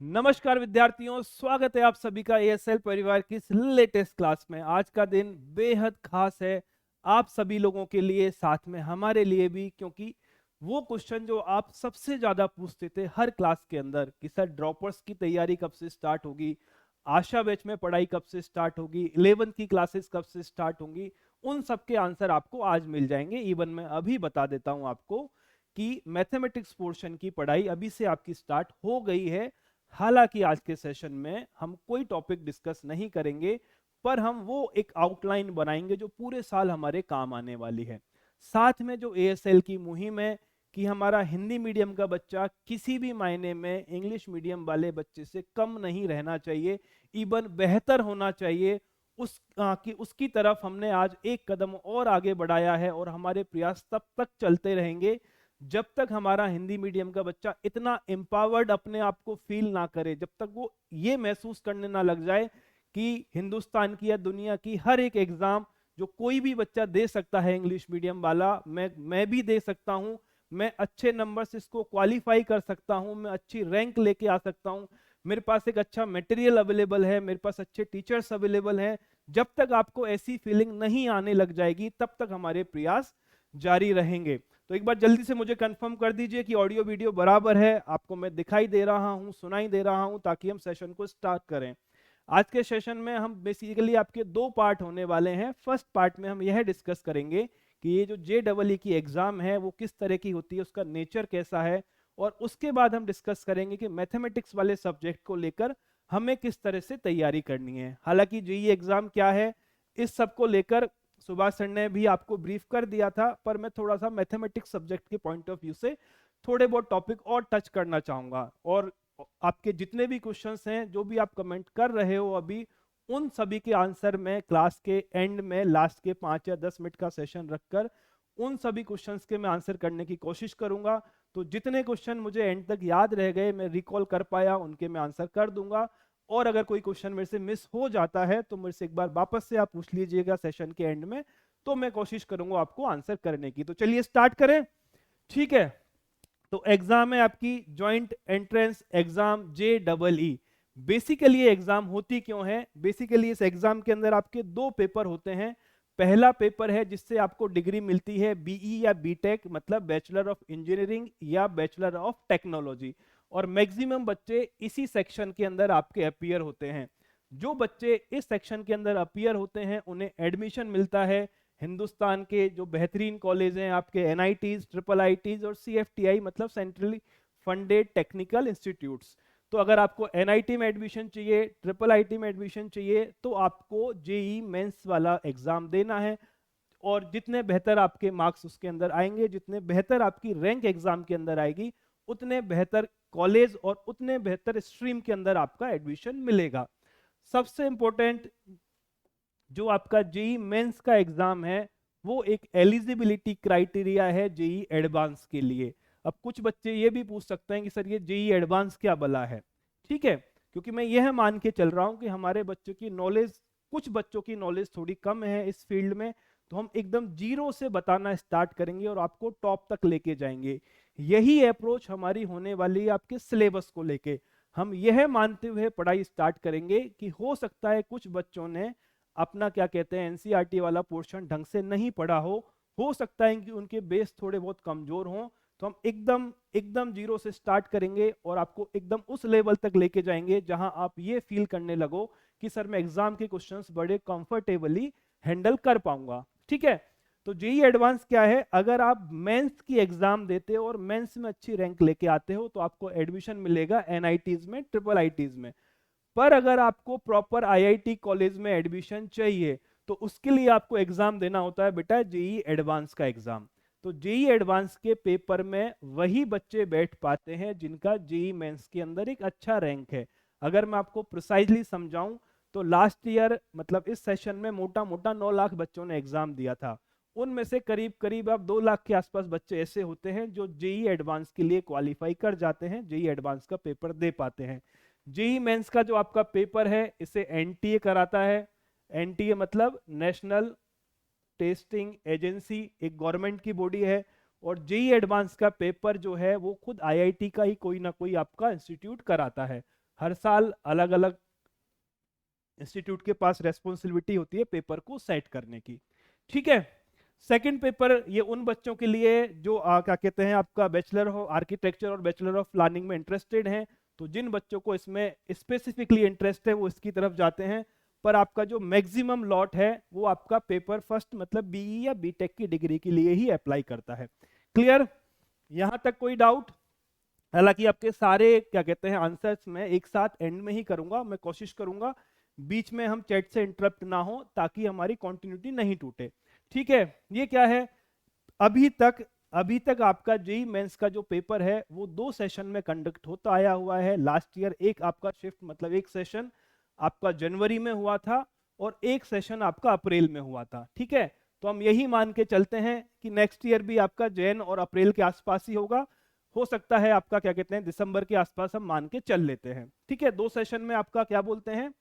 नमस्कार विद्यार्थियों, स्वागत है आप सभी का एएसएल परिवार की इस लेटेस्ट क्लास में। आज का दिन बेहद खास है आप सभी लोगों के लिए, साथ में हमारे लिए भी, क्योंकि वो क्वेश्चन जो आप सबसे ज्यादा पूछते थे हर क्लास के अंदर कि सर ड्रॉपर्स की तैयारी कब से स्टार्ट होगी, आशा बैच में पढ़ाई कब से स्टार्ट होगी, 11th की क्लासेस कब से स्टार्ट होंगी, उन सब के आंसर आपको आज मिल जाएंगे। इवन मैं अभी बता देता हूं आपको कि मैथमेटिक्स पोर्शन की पढ़ाई अभी से आपकी स्टार्ट हो गई है। हालांकि आज के सेशन में हम कोई टॉपिक डिस्कस नहीं करेंगे, पर हम वो एक आउटलाइन बनाएंगे जो पूरे साल हमारे काम आने वाली है। साथ में जो एएसएल की मुहिम है कि हमारा हिंदी मीडियम का बच्चा किसी भी मायने में इंग्लिश मीडियम वाले बच्चे से कम नहीं रहना चाहिए, इवन बेहतर होना चाहिए, उसकी तरफ हमने आज एक कदम और आगे बढ़ाया है। और हमारे प्रयास तब तक चलते रहेंगे जब तक हमारा हिंदी मीडियम का बच्चा इतना एम्पावर्ड अपने आप को फील ना करे, जब तक वो ये महसूस करने ना लग जाए कि हिंदुस्तान की या दुनिया की हर एक एग्जाम जो कोई भी बच्चा दे सकता है इंग्लिश मीडियम वाला, मैं भी दे सकता हूं, मैं अच्छे नंबर से इसको क्वालिफाई कर सकता हूं, मैं अच्छी रैंक लेके आ सकता हूं, मेरे पास एक अच्छा मटेरियल अवेलेबल है, मेरे पास अच्छे टीचर्स अवेलेबल हैं। जब तक आपको ऐसी फीलिंग नहीं आने लग जाएगी तब तक हमारे प्रयास जारी रहेंगे। तो एक बार जल्दी से मुझे कंफर्म कर दीजिए कि ऑडियो वीडियो बराबर है, आपको मैं दिखाई दे रहा हूं, सुनाई दे रहा हूं, ताकि हम सेशन को स्टार्ट करें। आज के सेशन में हम बेसिकली आपके दो पार्ट होने वाले हैं। फर्स्ट पार्ट में हम यह डिस्कस करेंगे कि ये जो JEE की एग्जाम है वो किस तरह की होती है, उसका नेचर कैसा है, और उसके बाद हम डिस्कस करेंगे कि मैथमेटिक्स वाले सब्जेक्ट को लेकर हमें किस तरह से तैयारी करनी है। हालांकि जेईई एग्जाम क्या है इस सब को लेकर सुभाष सर ने भी आपको ब्रीफ कर दिया था, पर मैं थोड़ा सा मैथमेटिक्स सब्जेक्ट के पॉइंट ऑफ व्यू से थोड़े बहुत टॉपिक और टच करना चाहूंगा। और आपके जितने भी क्वेश्चंस हैं, जो भी आप कमेंट कर रहे हो अभी, उन सभी के आंसर में क्लास के एंड में लास्ट के 5 या 10 मिनट का सेशन रखकर उन सभी क्वेश्चंस के मैं आंसर करने की कोशिश करूंगा। तो जितने क्वेश्चन मुझे एंड तक याद रह गए, मैं रिकॉल कर पाया, उनके मैं आंसर कर दूंगा। और अगर कोई क्वेश्चन मेरे से मिस हो जाता है तो मेरे से एक बार वापस से आप पूछ लीजिएगा सेशन के एंड में, तो मैं कोशिश करूंगा आपको आंसर करने की। तो चलिए स्टार्ट करें, ठीक है। तो एग्जाम है आपकी joint entrance exam JEE। Basically ये एग्जाम होती क्यों है? बेसिकली इस एग्जाम के अंदर आपके दो पेपर होते हैं। पहला पेपर है जिससे आपको डिग्री मिलती है BE या BTech, मतलब बैचलर ऑफ इंजीनियरिंग या बैचलर ऑफ टेक्नोलॉजी, और मैक्सिमम बच्चे इसी सेक्शन के अंदर आपके अपीयर होते हैं। जो बच्चे इस सेक्शन के अंदर अपीयर होते हैं उन्हें एडमिशन मिलता है हिंदुस्तान के जो बेहतरीन कॉलेज हैं आपके NITs, IIITs और CFTI, मतलब सेंट्रली फंडेड टेक्निकल इंस्टीट्यूट्स। तो अगर आपको NIT में एडमिशन चाहिए, IIIT में एडमिशन चाहिए, तो आपको JEE मेंस वाला एग्जाम देना है। और जितने बेहतर आपके मार्क्स उसके अंदर आएंगे, जितने बेहतर आपकी रैंक एग्जाम के अंदर आएगी, उतने बेहतर कॉलेज और उतने बेहतर स्ट्रीम के अंदर आपका एडमिशन मिलेगा। सबसे इंपॉर्टेंट जो आपका जेई मेंस का एग्जाम है वो एक एलिजिबिलिटी क्राइटेरिया है जेई एडवांस के लिए। अब कुछ बच्चे ये भी पूछ सकते हैं कि सर ये जेई एडवांस क्या बला है, ठीक है, क्योंकि मैं यह मान के चल रहा हूं कि हमारे बच्चों की नॉलेज, कुछ बच्चों की नॉलेज थोड़ी कम है इस फील्ड में, तो हम एकदम जीरो से बताना स्टार्ट करेंगे और आपको टॉप तक लेके जाएंगे। यही अप्रोच हमारी होने वाली है आपके सिलेबस को लेके। हम यह मानते हुए पढ़ाई स्टार्ट करेंगे कि हो सकता है कुछ बच्चों ने अपना क्या कहते हैं एनसीईआरटी वाला पोर्शन ढंग से नहीं पढ़ा हो सकता है कि उनके बेस थोड़े बहुत कमजोर हों। तो हम एकदम एकदम जीरो से स्टार्ट करेंगे और आपको एकदम उस लेवल तक लेके जाएंगे जहां आप ये फील करने लगो कि सर मैं एग्जाम के क्वेश्चंस बड़े कंफर्टेबली हैंडल कर पाऊंगा, ठीक है। तो जेई एडवांस क्या है? अगर आप मेंस की एग्जाम देते हो और मेंस में अच्छी रैंक लेके आते हो तो आपको एडमिशन मिलेगा NITs में, IIITs में। पर अगर आपको प्रॉपर IIT कॉलेज में एडमिशन चाहिए तो उसके लिए आपको एग्जाम देना होता है बेटा जेई एडवांस का एग्जाम। तो जेई एडवांस के पेपर में वही बच्चे बैठ पाते हैं जिनका जेई मेंस के अंदर एक अच्छा रैंक है। अगर मैं आपको प्रिसाइजली समझाऊं तो लास्ट ईयर, मतलब इस सेशन में मोटा मोटा 9 लाख बच्चों ने एग्जाम दिया था। उनमें से करीब करीब आप 2 लाख के आसपास बच्चे ऐसे होते हैं जो जेई एडवांस के लिए क्वालिफाई कर जाते हैं, जेई एडवांस का पेपर दे पाते हैं। जेई मेंस का जो आपका पेपर है इसे NTA कराता है। NTA मतलब नेशनल टेस्टिंग एजेंसी, एक गवर्नमेंट की बॉडी है। और जेई एडवांस का पेपर जो है वो खुद IIT का ही कोई ना कोई आपका इंस्टीट्यूट कराता है। हर साल अलग अलग इंस्टीट्यूट के पास रेस्पॉन्सिबिलिटी होती है पेपर को सेट करने की। ठीक है, सेकंड पेपर ये उन बच्चों के लिए जो क्या कहते हैं आपका बैचलर ऑफ आर्किटेक्चर और बैचलर ऑफ प्लानिंग में इंटरेस्टेड हैं। तो जिन बच्चों को इसमें स्पेसिफिकली इंटरेस्ट है वो इसकी तरफ जाते हैं, पर आपका जो मैक्सिमम लॉट है वो आपका पेपर फर्स्ट मतलब बीई या बीटेक की डिग्री के लिए ही अप्लाई करता है। क्लियर, यहां तक कोई डाउट? हालांकि आपके सारे क्या कहते हैं आंसर्स मैं एक साथ एंड में ही करूंगा, मैं कोशिश करूंगा बीच में हम चैट से इंटरप्ट ना हो ताकि हमारी कंटिन्यूटी नहीं टूटे। ठीक है, ये क्या है, अभी तक आपका जेई मेंस का जो पेपर है वो 2 सेशन में कंडक्ट होता आया हुआ है। लास्ट ईयर एक आपका शिफ्ट मतलब एक सेशन आपका जनवरी में हुआ था और एक सेशन आपका अप्रैल में हुआ था। ठीक है, तो हम यही मान के चलते हैं कि नेक्स्ट ईयर भी आपका जैन और अप्रैल के आसपास ही होगा। हो सकता है आपका क्या कहते हैं दिसंबर के आसपास हम मान के चल लेते हैं। ठीक है, 2 सेशन में आपका क्या बोलते हैं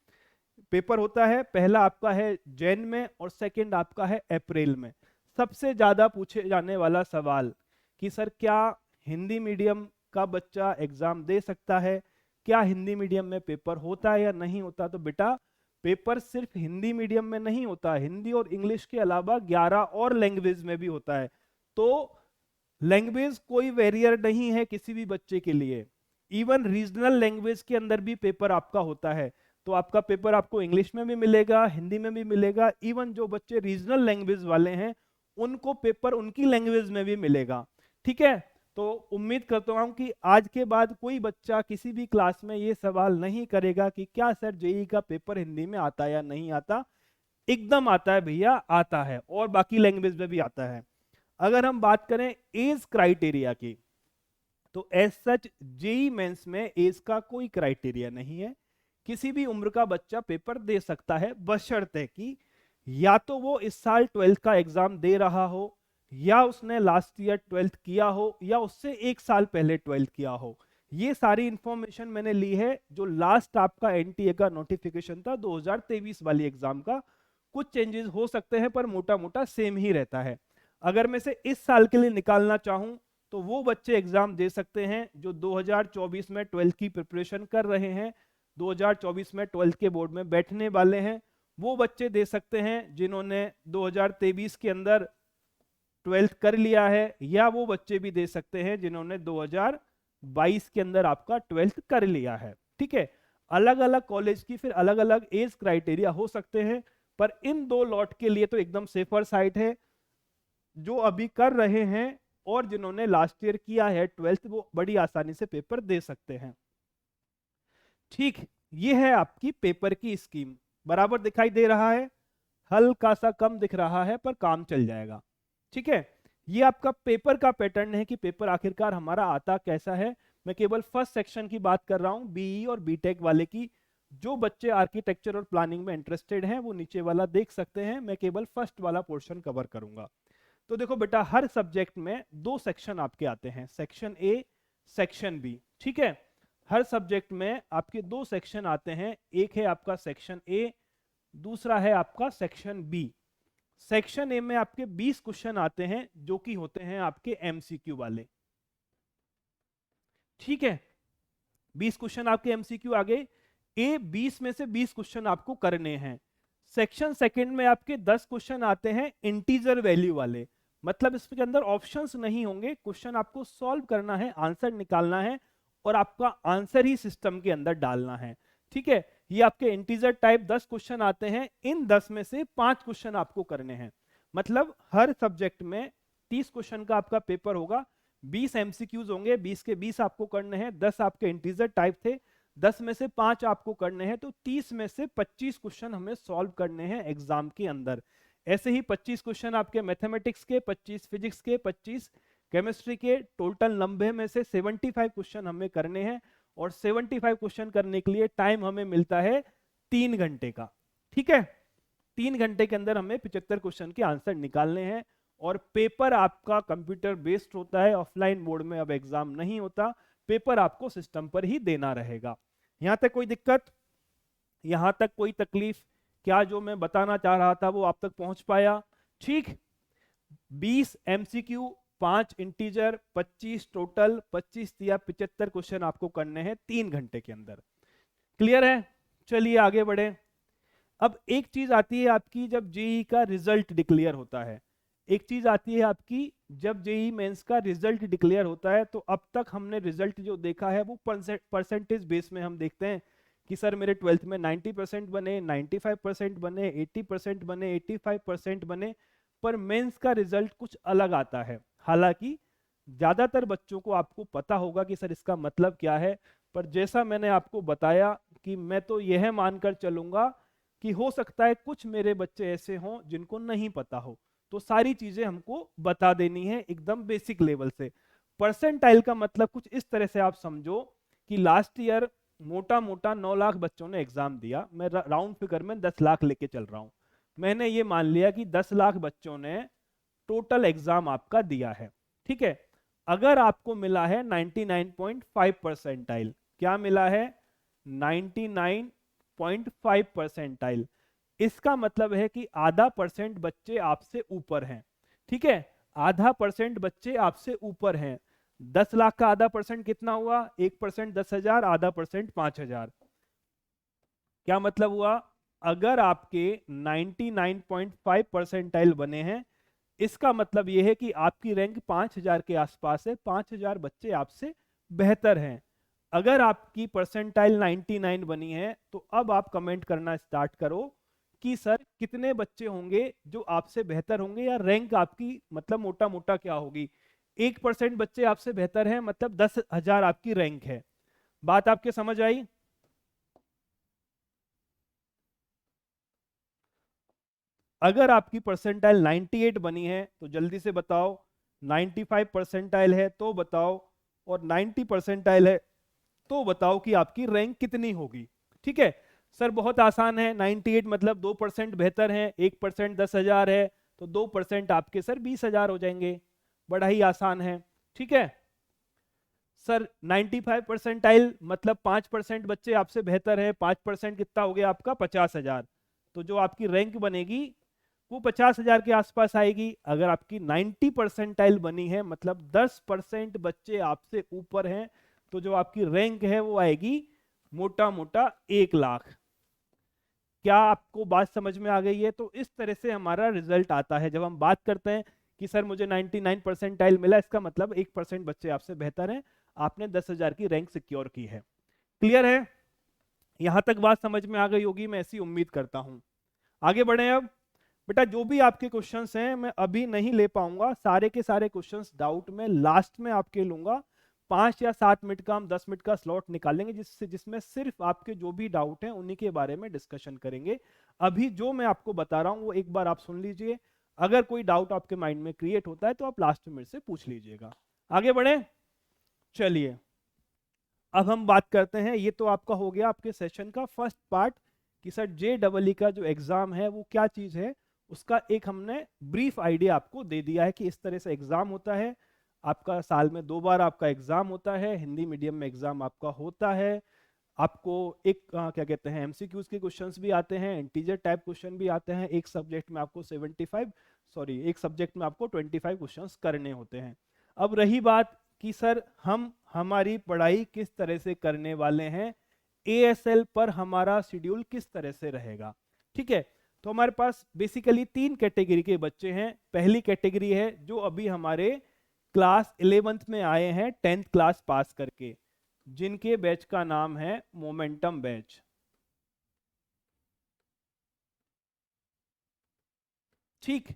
पेपर होता है, पहला आपका है जैन में और सेकंड आपका है अप्रैल में। सबसे ज्यादा पूछे जाने वाला सवाल कि सर क्या हिंदी मीडियम का बच्चा एग्जाम दे सकता है, क्या हिंदी मीडियम में पेपर होता है या नहीं होता? तो बेटा पेपर सिर्फ हिंदी मीडियम में नहीं होता, हिंदी और इंग्लिश के अलावा 11 और लैंग्वेज में भी होता है। तो लैंग्वेज कोई बैरियर नहीं है किसी भी बच्चे के लिए, इवन रीजनल लैंग्वेज के अंदर भी पेपर आपका होता है। तो आपका पेपर आपको इंग्लिश में भी मिलेगा, हिंदी में भी मिलेगा, इवन जो बच्चे रीजनल लैंग्वेज वाले हैं उनको पेपर उनकी लैंग्वेज में भी मिलेगा। ठीक है, तो उम्मीद करता हूं कि आज के बाद कोई बच्चा किसी भी क्लास में ये सवाल नहीं करेगा कि क्या सर जेई का पेपर हिंदी में आता है या नहीं आता। एकदम आता है भैया, आता है, और बाकी लैंग्वेज में भी आता है। अगर हम बात करें एज क्राइटेरिया की, तो एज सच जेई मेंस में एज का कोई क्राइटेरिया नहीं है, किसी भी उम्र का बच्चा पेपर दे सकता है, बशर्ते कि या तो वो इस साल 12th का एग्जाम दे रहा हो, या उसने लास्ट ईयर 12th किया हो, या उससे एक साल पहले 12th किया हो। ये सारी इंफॉर्मेशन मैंने ली है जो लास्ट आपका एनटीए का नोटिफिकेशन था 2023 वाली एग्जाम का। कुछ चेंजेस हो सकते हैं पर मोटा मोटा सेम ही रहता है। अगर मैं से इस साल के लिए निकालना चाहूं तो वो बच्चे एग्जाम दे सकते हैं जो 2024 में 12th की प्रिपरेशन कर रहे हैं, 2024 में 12th के बोर्ड में बैठने वाले हैं। वो बच्चे दे सकते हैं जिन्होंने 2023 के अंदर 12th कर लिया है, या वो बच्चे भी दे सकते हैं जिन्होंने 2022 के अंदर आपका 12th कर लिया है। ठीक है, अलग अलग कॉलेज की फिर अलग अलग एज क्राइटेरिया हो सकते हैं, पर इन 2 लॉट के लिए तो एकदम सेफर साइड है। जो अभी कर रहे हैं और जिन्होंने लास्ट ईयर किया है 12th वो बड़ी आसानी से पेपर दे सकते हैं। ठीक, ये है आपकी पेपर की स्कीम। बराबर दिखाई दे रहा है, हल्का सा कम दिख रहा है पर काम चल जाएगा। ठीक है, ये आपका पेपर का पैटर्न है कि पेपर आखिरकार हमारा आता कैसा है। मैं केवल फर्स्ट सेक्शन की बात कर रहा हूं, बीई और बीटेक वाले की। जो बच्चे आर्किटेक्चर और प्लानिंग में इंटरेस्टेड हैं वो नीचे वाला देख सकते हैं, मैं केवल फर्स्ट वाला पोर्शन कवर करूंगा। तो देखो बेटा, हर सब्जेक्ट में 2 सेक्शन आपके आते हैं, सेक्शन ए, सेक्शन बी। ठीक है, हर सब्जेक्ट में आपके 2 सेक्शन आते हैं, एक है आपका सेक्शन ए, दूसरा है आपका सेक्शन बी। सेक्शन ए में आपके 20 क्वेश्चन आते हैं जो कि होते हैं आपके एमसीक्यू वाले। ठीक है, 20 क्वेश्चन आपके एमसीक्यू आ गए। ए 20 में से 20 क्वेश्चन आपको करने हैं। सेक्शन सेकंड में आपके 10 क्वेश्चन आते हैं इंटीजर वैल्यू वाले, मतलब इसके अंदर ऑप्शंस नहीं होंगे, क्वेश्चन आपको सॉल्व करना है, आंसर निकालना है और आपका आंसर ही सिस्टम के अंदर डालना है। ठीक है, ये आपके इंटीजर टाइप 10 क्वेश्चन आते हैं, इन 10 में से 5 क्वेश्चन आपको करने हैं। मतलब हर सब्जेक्ट में 30 क्वेश्चन का आपका पेपर होगा, 20 एमसीक्यूज होंगे, 20 के 20 आपको करने हैं, 10 आपके इंटीजर टाइप थे, 10 में से 5 आपको करने हैं, तो 30 में से 25 क्वेश्चन हमें सॉल्व करने हैं एग्जाम के अंदर। ऐसे ही 25 क्वेश्चन आपके मैथमेटिक्स के, 25 फिजिक्स के, 25 केमिस्ट्री के, टोटल 90 में से 75 क्वेश्चन हमें करने हैं। और 75 क्वेश्चन करने के लिए टाइम हमें मिलता है 3 घंटे का। ठीक है, 3 घंटे के अंदर हमें 75 क्वेश्चन के आंसर निकालने हैं। और पेपर आपका कंप्यूटर बेस्ड होता है, ऑफलाइन मोड में अब एग्जाम नहीं होता, पेपर आपको सिस्टम पर ही देना रहेगा। यहां तक कोई दिक्कत, यहां तक कोई तकलीफ? क्या जो मैं बताना चाह रहा था वो आप तक पहुंच पाया? ठीक, 20 एमसीक्यू, 5 इंटीजर, 25 टोटल, 25 या 75 क्वेश्चन आपको करने हैं 3 घंटे के अंदर। क्लियर है? चलिए आगे बढ़े। अब एक चीज आती है आपकी जब जेई का रिजल्ट डिक्लेयर होता है, एक चीज आती है आपकी जब जेई मेंस का रिजल्ट डिक्लेयर होता है। तो अब तक हमने रिजल्ट जो देखा है वो परसेंटेज बेस में हम देखते हैं कि सर मेरे 12th में 90% बने, 95% बने, 80% बने, 85% बने। पर मेंस का रिजल्ट कुछ अलग आता है। हालांकि ज्यादातर बच्चों को आपको पता होगा कि सर इसका मतलब क्या है, पर जैसा मैंने आपको बताया कि मैं तो यह मानकर चलूंगा कि हो सकता है कुछ मेरे बच्चे ऐसे हों जिनको नहीं पता हो, तो सारी चीजें हमको बता देनी है एकदम बेसिक लेवल से। परसेंटाइल का मतलब कुछ इस तरह से आप समझो कि लास्ट ईयर मोटा मोटा 9 लाख बच्चों ने एग्जाम दिया, मैं राउंड फिगर में 10 लाख लेके चल रहा हूं। मैंने ये मान लिया कि 10 लाख बच्चों ने टोटल एग्जाम आपका दिया है, ठीक है। अगर आपको मिला है 99.5 परसेंटाइल, क्या मिला है? 99.5 परसेंटाइल। इसका मतलब है कि आधा परसेंट बच्चे आपसे ऊपर हैं, ठीक है। आधा परसेंट बच्चे आपसे ऊपर हैं। 10 लाख का आधा परसेंट कितना हुआ? 1% 10,000, आधा परसेंट 5,000। क्या मतलब हुआ? अगर आपके 99.5 परसेंटाइल बने हैं, इसका मतलब यह है कि आपकी रैंक 5,000 के आसपास है, 5,000 बच्चे आपसे बेहतर हैं। अगर आपकी परसेंटाइल 99 बनी है तो अब आप कमेंट करना स्टार्ट करो कि सर कितने बच्चे होंगे जो आपसे बेहतर होंगे, या रैंक आपकी मतलब मोटा मोटा क्या होगी। 1% बच्चे आपसे बेहतर हैं मतलब 10,000 आपकी रैंक है। बात आपके समझ आई? अगर आपकी परसेंटाइल 98 बनी है तो जल्दी से बताओ, 95 परसेंटाइल है तो बताओ, और 90 परसेंटाइल है तो बताओ कि आपकी रैंक कितनी होगी। ठीक है सर, बहुत आसान है। 98 मतलब 2% बेहतर है, 1% 10,000 है, तो 2% आपके सर 20,000 हो जाएंगे। बड़ा ही आसान है, ठीक है। सर 95 परसेंटाइल मतलब 5% बच्चे आपसे बेहतर है, 5% कितना हो गया आपका? 50,000। तो जो आपकी रैंक बनेगी वो 50,000 के आसपास आएगी। अगर आपकी 90 परसेंटाइल बनी है मतलब 10% बच्चे आपसे ऊपर हैं, तो जो आपकी रैंक है वो आएगी मोटा मोटा 1 लाख। क्या आपको बात समझ में आ गई है? तो इस तरह से हमारा रिजल्ट आता है जब हम बात करते हैं कि सर मुझे 99 परसेंटाइल मिला, इसका मतलब 1% बच्चे आपसे बेहतर हैं, आपने 10,000 की रैंक सिक्योर की है। क्लियर है? यहां तक बात समझ में आ गई होगी, मैं ऐसी उम्मीद करता हूं। आगे बढ़े अब। बेटा जो भी आपके क्वेश्चंस हैं मैं अभी नहीं ले पाऊंगा, सारे के सारे क्वेश्चंस डाउट में लास्ट में आपके लूंगा। 5 या 7 मिनट का, हम 10 मिनट का स्लॉट निकालेंगे जिसमें सिर्फ आपके जो भी डाउट हैं उन्हीं के बारे में डिस्कशन करेंगे। अभी जो मैं आपको बता रहा हूं वो एक बार आप सुन लीजिए, अगर कोई डाउट आपके माइंड में क्रिएट होता है तो आप लास्ट में मेरे से पूछ लीजिएगा। आगे बढ़े, चलिए अब हम बात करते हैं। ये तो आपका हो गया आपके सेशन का फर्स्ट पार्ट कि सर JEE का जो एग्जाम है वो क्या चीज है, उसका एक हमने ब्रीफ आइडिया आपको दे दिया है कि इस तरह से एग्जाम होता है। आपका साल में 2 बार आपका एग्जाम होता है, हिंदी मीडियम में एग्जाम आपका होता है। आपको एक क्या कहते हैं एमसीक्यूज के क्वेश्चंस भी आते हैं, इंटीजर टाइप क्वेश्चन भी आते हैं। एक सब्जेक्ट में आपको 75 सॉरी एक सब्जेक्ट में आपको 25 क्वेश्चंस करने होते हैं। अब रही बात कि सर हम हमारी पढ़ाई किस तरह से करने वाले हैं, ASL पर हमारा शेड्यूल किस तरह से रहेगा। ठीक है, तो हमारे पास बेसिकली 3 कैटेगरी के बच्चे हैं। पहली कैटेगरी है जो अभी हमारे क्लास 11th में आए हैं 10th क्लास पास करके, जिनके बैच का नाम है मोमेंटम बैच। ठीक,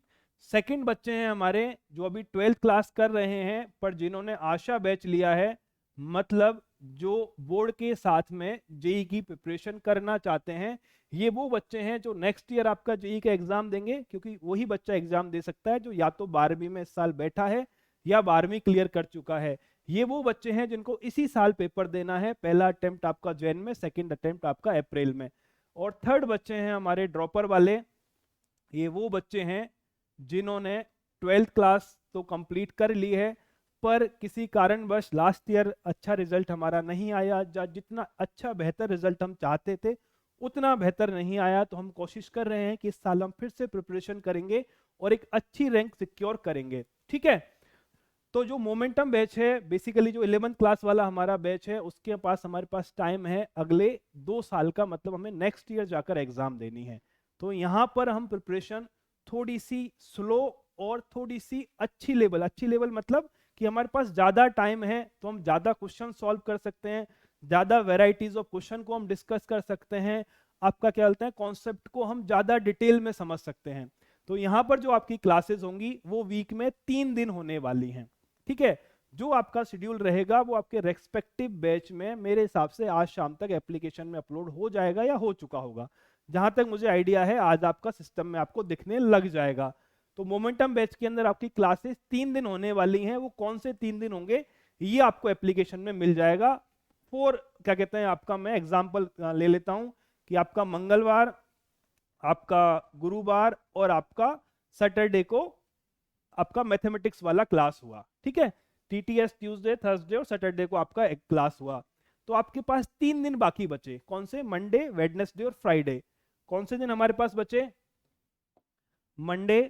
सेकंड बच्चे हैं हमारे जो अभी 12th क्लास कर रहे हैं पर जिन्होंने आशा बैच लिया है, मतलब जो बोर्ड के साथ में जेई की प्रिपरेशन करना चाहते हैं। ये वो बच्चे हैं जो नेक्स्ट ईयर आपका जेई का एग्जाम देंगे, क्योंकि वही बच्चा एग्जाम दे सकता है जो या तो 12वीं में इस साल बैठा है या 12वीं क्लियर कर चुका है। ये वो बच्चे हैं जिनको इसी साल पेपर देना है, पहला अटेम्प्ट आपका जैन में, सेकेंड अटेम्प्ट आपका अप्रैल में। और थर्ड बच्चे हैं हमारे ड्रॉपर वाले। ये वो बच्चे हैं जिन्होंने 12th क्लास तो कंप्लीट कर ली है पर किसी कारणवश लास्ट ईयर अच्छा रिजल्ट हमारा नहीं आया, जितना अच्छा बेहतर रिजल्ट हम चाहते थे उतना बेहतर नहीं आया। तो हम कोशिश कर रहे हैं कि इस साल हम फिर से प्रिपरेशन करेंगे और एक अच्छी रैंक सिक्योर करेंगे। ठीक है, तो जो मोमेंटम बैच है, बेसिकली जो 11th क्लास वाला हमारा बैच है, उसके पास हमारे पास टाइम है अगले 2 साल का, मतलब हमें नेक्स्ट ईयर जाकर एग्जाम देनी है। तो यहाँ पर हम प्रिपरेशन थोड़ी सी स्लो और थोड़ी सी अच्छी लेवल मतलब कि हमारे पास ज़्यादा टाइम है तो हम ज़्यादा क्वेश्चन सॉल्व कर सकते हैं, ज़्यादा वेराइटीज ऑफ क्वेश्चन को हम डिस्कस कर सकते हैं, आपका क्या बोलते हैं कॉन्सेप्ट को हम ज़्यादा डिटेल में समझ सकते हैं। तो यहाँ पर जो आपकी क्लासेस होंगी वो वीक में 3 दिन होने वाली हैं, ठीक है। जो आपका शेड्यूल रहेगा वो आपके रेस्पेक्टिव बैच में मेरे हिसाब से आज शाम तक एप्लीकेशन में अपलोड हो जाएगा या हो चुका होगा, जहां तक मुझे आइडिया है आज आपका सिस्टम में आपको दिखने लग जाएगा। तो मोमेंटम बैच के अंदर आपकी क्लासेस 3 दिन होने वाली हैं, वो कौन से 3 दिन होंगे ये आपको एप्लीकेशन में मिल जाएगा। फॉर क्या कहते हैं, आपका मैं एग्जाम्पल ले लेता हूं कि आपका मंगलवार, आपका गुरुवार और आपका सैटरडे को आपका मैथमेटिक्स वाला क्लास हुआ, ठीक है। टीटीएस ट्यूसडे, थर्सडे और सैटरडे को आपका एक क्लास हुआ। तो आपके पास 3 दिन बाकी बचे, कौन से? मंडे, वेडनेसडे और फ्राइडे। कौन से दिन हमारे पास बचे? मंडे,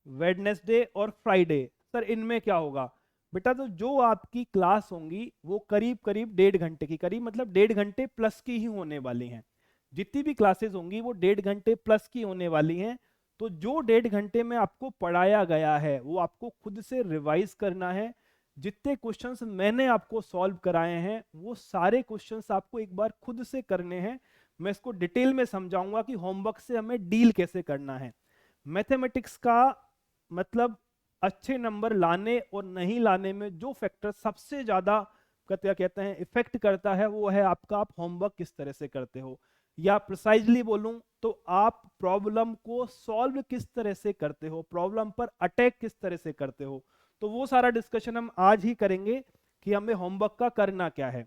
वेडनेसडे और फ्राइडे। सर इनमें क्या होगा बेटा? तो जो आपकी क्लास होंगी वो करीब करीब 1.5 घंटे की, करीब मतलब 1.5 घंटे प्लस की ही होने वाली हैं। जितनी भी क्लासेस होंगी वो 1.5 घंटे प्लस की होने वाली हैं। तो जो 1.5 घंटे में आपको पढ़ाया गया है वो आपको खुद से रिवाइज करना है। जितने क्वेश्चंस मैंने आपको सॉल्व कराए हैं वो सारे क्वेश्चंस आपको एक बार खुद से करने हैं। मैं इसको डिटेल में समझाऊंगा कि होमवर्क से हमें डील कैसे करना है। मैथमेटिक्स का मतलब अच्छे नंबर लाने और नहीं लाने में जो फैक्टर सबसे ज्यादा क्या कहते हैं इफेक्ट करता है वो है आपका आप होमवर्क किस तरह से करते हो, या प्रिसाइजली बोलूं तो आप प्रॉब्लम को सॉल्व किस तरह से करते हो, प्रॉब्लम पर अटैक किस तरह से करते हो। तो वो सारा डिस्कशन हम आज ही करेंगे कि हमें होमवर्क का करना क्या है।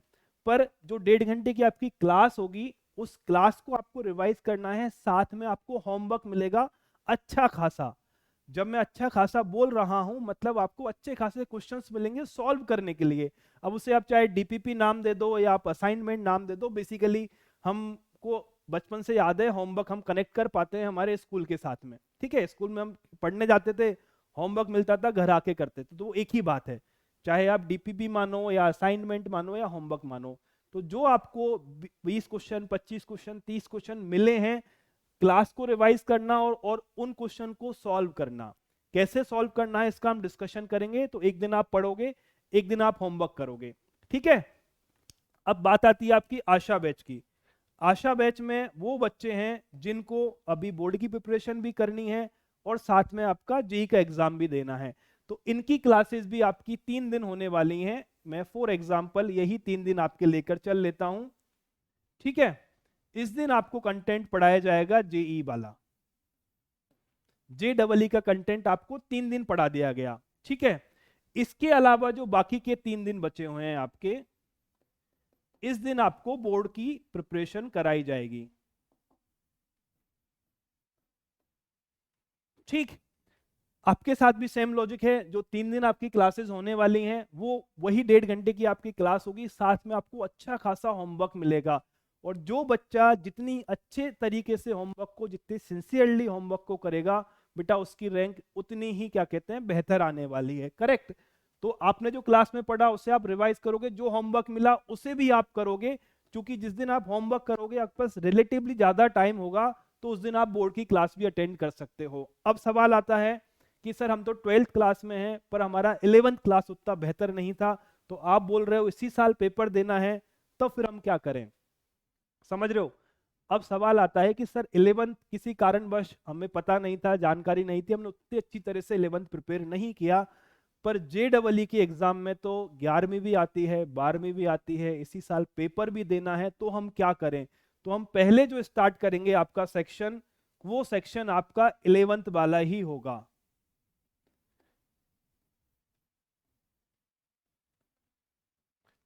पर जो 1.5 घंटे की आपकी क्लास होगी उस क्लास को आपको रिवाइज करना है, साथ में आपको होमवर्क मिलेगा अच्छा खासा। जब मैं अच्छा खासा बोल रहा हूं मतलब आपको अच्छे खासे क्वेश्चंस मिलेंगे सॉल्व करने के लिए। अब उसे आप चाहे डीपीपी नाम दे दो या आप असाइनमेंट नाम दे दो, बेसिकली हमको बचपन से याद है होमवर्क हम कनेक्ट कर पाते हैं हमारे स्कूल के साथ में, ठीक है। स्कूल में हम पढ़ने जाते थे, होमवर्क मिलता था, घर आके करते थे, तो वो एक ही बात है। चाहे आप डीपीपी मानो या असाइनमेंट मानो या होमवर्क मानो, तो जो आपको 20 क्वेश्चन, 25 क्वेश्चन, 30 क्वेश्चन मिले हैं, क्लास को रिवाइज करना और उन क्वेश्चन को सॉल्व करना। कैसे सॉल्व करना है इसका हम डिस्कशन करेंगे। तो एक दिन आप पढ़ोगे, एक दिन आप होमवर्क करोगे, ठीक है। अब बात आती है आपकी आशा बैच की। आशा बैच में वो बच्चे हैं जिनको अभी बोर्ड की प्रिपरेशन भी करनी है और साथ में आपका जेईई का एग्जाम भी देना है। तो इनकी क्लासेस भी आपकी 3 दिन होने वाली हैं। मैं फॉर एग्जांपल यही 3 दिन आपके लेकर चल लेता हूं, ठीक है। इस दिन आपको कंटेंट पढ़ाया जाएगा जेईई वाला, JEE का कंटेंट आपको 3 दिन पढ़ा दिया गया, ठीक है। इसके अलावा जो बाकी के 3 दिन बचे हुए हैं आपके, इस दिन आपको बोर्ड की प्रिपरेशन कराई जाएगी, ठीक। आपके साथ भी सेम लॉजिक है। जो 3 दिन आपकी क्लासेस होने वाली हैं वो वही 1.5 घंटे की आपकी क्लास होगी, साथ में आपको अच्छा खासा होमवर्क मिलेगा। और जो बच्चा जितनी अच्छे तरीके से होमवर्क को, जितनी सिंसियरली होमवर्क को करेगा बेटा, उसकी रैंक उतनी ही क्या कहते हैं बेहतर आने वाली है, करेक्ट। तो आपने जो क्लास में पढ़ा उसे आप रिवाइज करोगे, जो होमवर्क मिला उसे भी आप करोगे, क्योंकि जिस दिन आप होमवर्क करोगे आपके पास रिलेटिवली ज्यादा टाइम होगा, तो उस दिन आप बोर्ड की क्लास भी अटेंड कर सकते हो। अब सवाल आता है कि सर हम तो 12th क्लास में हैं पर हमारा 11th क्लास उतना बेहतर नहीं था, तो आप बोल रहे हो इसी साल पेपर देना है, तो फिर हम क्या करें? समझ रहे हो? अब सवाल आता है कि सर 11th किसी कारणवश हमें पता नहीं था, जानकारी नहीं थी, हमने उतनी अच्छी तरह से 11th प्रिपेयर नहीं किया, पर JEE की एग्जाम में तो 11वीं भी आती है, 12वीं भी आती है, इसी साल पेपर भी देना है, तो हम क्या करें? तो हम पहले जो स्टार्ट करेंगे आपका सेक्शन, वो सेक्शन आपका 11th वाला ही होगा,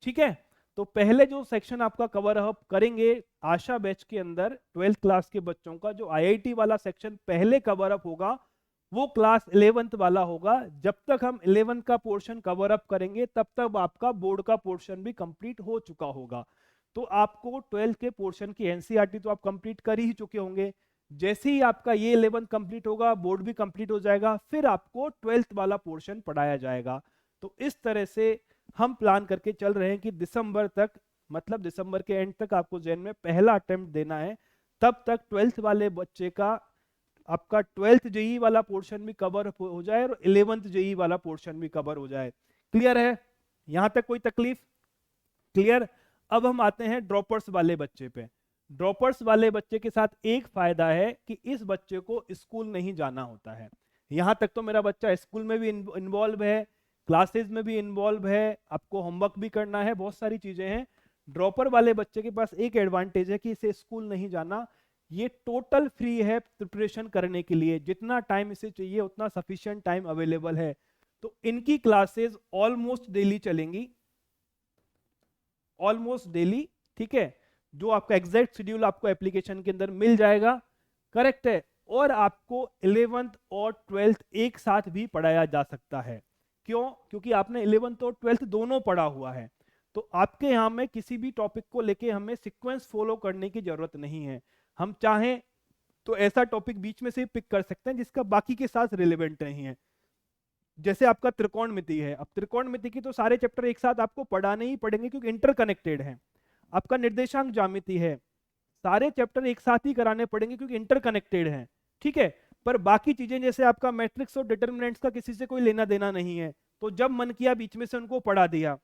ठीक है। तो पहले जो सेक्शन आपका कवर अप करेंगे आशा बैच के अंदर 12th क्लास के बच्चों का, जो IIT वाला सेक्शन पहले कवर अप होगा वो क्लास 11th वाला होगा। जब तक हम 11th का पोर्शन कवर अप करेंगे तब तक आपका बोर्ड का पोर्शन भी कंप्लीट हो चुका होगा। तो आपको 12th के पोर्शन की NCERT तो आप कंप्लीट कर ही चुके होंगे, जैसे ही आपका ये 11th कंप्लीट होगा, बोर्ड भी कंप्लीट हो जाएगा, फिर आपको 12th वाला पोर्शन पढ़ाया जाएगा। तो इस तरह से हम प्लान करके चल रहे हैं कि दिसंबर तक, मतलब दिसंबर के एंड तक आपको जेन में पहला अटेम्प्ट देना है। तब तक 12th वाले बच्चे का आपका 12th जेई वाला पोर्शन भी कवर हो जाए और 11th जेई वाला पोर्शन भी कवर हो जाए। क्लियर है? यहां तक कोई तकलीफ? क्लियर। अब हम आते हैं ड्रॉपर्स वाले बच्चे पे। ड्रॉपर्स वाले बच्चे के साथ एक फायदा है कि इस बच्चे को स्कूल नहीं जाना होता है। यहां तक तो मेरा बच्चा स्कूल में भी इन्वॉल्व है, क्लासेस में भी इन्वॉल्व है, आपको होमवर्क भी करना है, बहुत सारी चीजें हैं। ड्रॉपर वाले बच्चे के पास एक एडवांटेज है कि इसे स्कूल नहीं जाना, ये टोटल फ्री है प्रिपरेशन करने के लिए, जितना टाइम इसे चाहिए उतना सफिशिएंट टाइम अवेलेबल है। तो इनकी क्लासेस ऑलमोस्ट डेली चलेंगी, ऑलमोस्ट डेली, ठीक है। जो आपका एग्जैक्ट शेड्यूल आपको एप्लीकेशन के अंदर मिल जाएगा, करेक्ट है। और आपको 11th और 12th एक साथ भी पढ़ाया जा सकता है। क्यों? क्योंकि आपने 11th और 12th दोनों पढ़ा हुआ है। तो आपके यहाँ में किसी भी टॉपिक को लेके हमें सीक्वेंस फॉलो करने की जरूरत नहीं है। हम चाहें तो ऐसा टॉपिक बीच में से पिक कर सकते हैं जिसका बाकी के साथ रिलेवेंट नहीं है। जैसे आपका त्रिकोणमिति है, अब त्रिकोणमिति की तो सारे चैप्टर एक साथ आपको पढ़ाने ही पड़ेंगे क्योंकि इंटरकनेक्टेड है। आपका निर्देशांक ज्यामिति है, सारे चैप्टर एक साथ ही कराने पड़ेंगे क्योंकि इंटरकनेक्टेड है, ठीक है। पर बाकी चीजें जैसे आपका मैट्रिक्स और डिटरमिनेंट्स का किसी से कोई लेना देना नहीं है, तो जब मन किया बीच में से उनको पढ़ा दिया,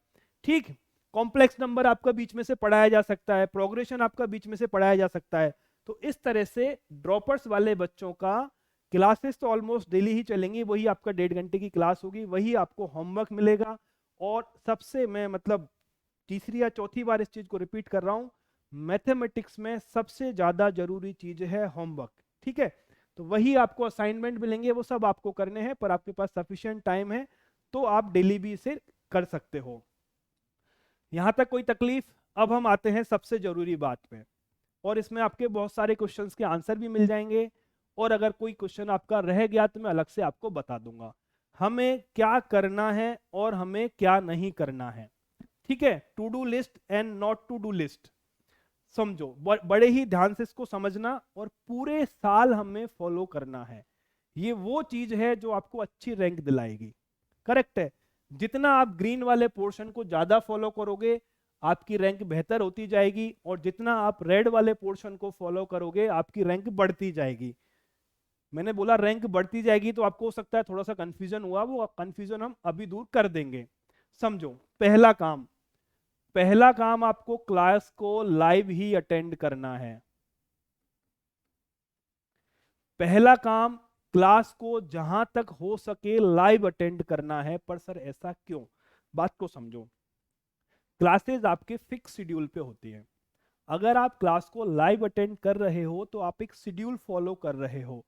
ठीक। कॉम्प्लेक्स नंबर आपका बीच में से पढ़ाया जा सकता है, प्रोग्रेशन आपका बीच में से पढ़ाया जा सकता है। तो इस तरह से ड्रॉपर्स वाले बच्चों का क्लासेस तो ऑलमोस्ट डेली ही चलेंगी, वही आपका 1.5 घंटे की क्लास होगी, वही आपको होमवर्क मिलेगा। और सबसे मैं मतलब तीसरी या चौथी बार इस चीज को रिपीट कर रहा हूं, मैथमेटिक्स में सबसे ज्यादा जरूरी चीज है होमवर्क, ठीक है। तो वही आपको असाइनमेंट मिलेंगे, वो सब आपको करने हैं, पर आपके पास सफिशिएंट टाइम है तो आप डेली भी इसे कर सकते हो। यहां तक कोई तकलीफ? अब हम आते हैं सबसे जरूरी बात पे, और इसमें आपके बहुत सारे क्वेश्चंस के आंसर भी मिल जाएंगे, और अगर कोई क्वेश्चन आपका रह गया तो मैं अलग से आपको बता दूंगा हमें क्या करना है और हमें क्या नहीं करना है, ठीक है। To do list and not to do list समझो, बड़े ही ध्यान से इसको समझना, और पूरे साल हमें फॉलो करना है। ये वो चीज है जो आपको अच्छी रैंक दिलाएगी, करेक्ट है। जितना आप ग्रीन वाले पोर्शन को ज्यादा फॉलो करोगे आपकी रैंक बेहतर होती जाएगी, और जितना आप रेड वाले पोर्शन को फॉलो करोगे आपकी रैंक बढ़ती जाएगी। मैंने बोला रैंक बढ़ती जाएगी तो आपको हो सकता है थोड़ा सा कंफ्यूजन हुआ, वो कंफ्यूजन हम अभी दूर कर देंगे। समझो, पहला काम आपको क्लास को लाइव ही अटेंड करना है। पहला काम क्लास को जहां तक हो सके लाइव अटेंड करना है। पर सर ऐसा क्यों? बात को समझो। क्लासेस आपके फिक्स शेड्यूल पे होती है। अगर आप क्लास को लाइव अटेंड कर रहे हो तो आप एक शेड्यूल फॉलो कर रहे हो,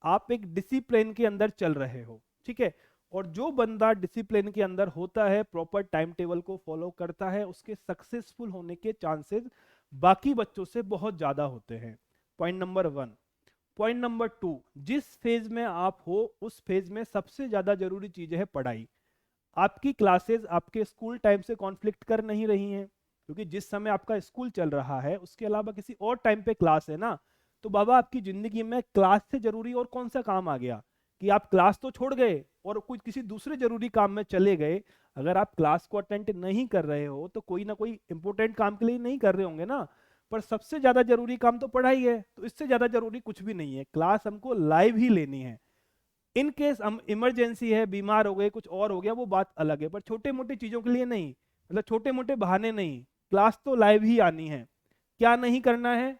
आप एक डिसिप्लिन के अंदर चल रहे हो, ठीक है। और जो बंदा डिसिप्लिन के अंदर होता है, प्रॉपर टाइम टेबल को फॉलो करता है, उसके सक्सेसफुल होने के चांसेस बाकी बच्चों से बहुत ज्यादा होते हैं। Point number 1। पॉइंट नंबर 2, जिस फेज में आप हो उस फेज में सबसे ज्यादा जरूरी चीज है पढ़ाई। आपकी क्लासेस आपके स्कूल टाइम से कॉन्फ्लिक्ट कर नहीं रही हैं, क्योंकि जिस समय आपका स्कूल चल रहा है उसके अलावा किसी और टाइम पे क्लास है ना। तो बाबा आपकी जिंदगी में क्लास से जरूरी और कौन सा काम आ गया कि आप क्लास तो छोड़ गए और कुछ किसी दूसरे जरूरी काम में चले गए। अगर आप क्लास को अटेंड नहीं कर रहे हो तो कोई ना कोई इंपॉर्टेंट काम के लिए नहीं कर रहे होंगे ना। पर सबसे ज्यादा जरूरी काम तो पढ़ाई है, तो इससे ज्यादा जरूरी कुछ भी नहीं है। क्लास हमको लाइव ही लेनी है। इन केस हम इमरजेंसी है, बीमार हो गए, कुछ और हो गया, वो बात अलग है, पर छोटे मोटे चीजों के लिए नहीं, मतलब छोटे मोटे बहाने नहीं, क्लास तो लाइव ही आनी है। क्या नहीं करना है?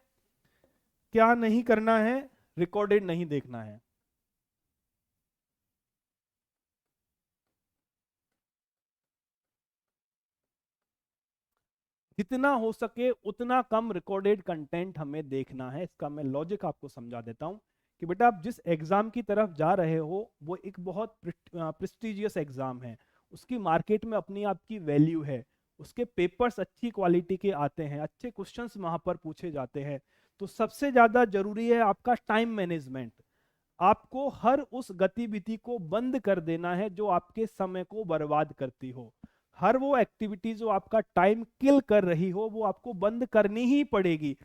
क्या नहीं करना है? रिकॉर्डेड नहीं देखना है। जितना हो सके उतना कम रिकॉर्डेड कंटेंट हमें देखना है। इसका मैं लॉजिक आपको समझा देता हूं कि बेटा आप जिस एग्जाम की तरफ जा रहे हो वो एक बहुत प्रेस्टिजियस एग्जाम है, उसकी मार्केट में अपनी आपकी वैल्यू है, उसके पेपर्स अच्छी क्वालिटी के आते हैं, अच्छे क्वेश्चंस वहां पर पूछे जाते हैं। तो सबसे ज्यादा जरूरी है आपका टाइम मैनेजमेंट। आपको हर उस गतिविधि को बंद कर देना है जो आपके समय को बर्बाद करती हो। हर वो एक्टिविटी जो आपका टाइम किल कर रही हो वो आपको बंद करनी ही पड़ेगी।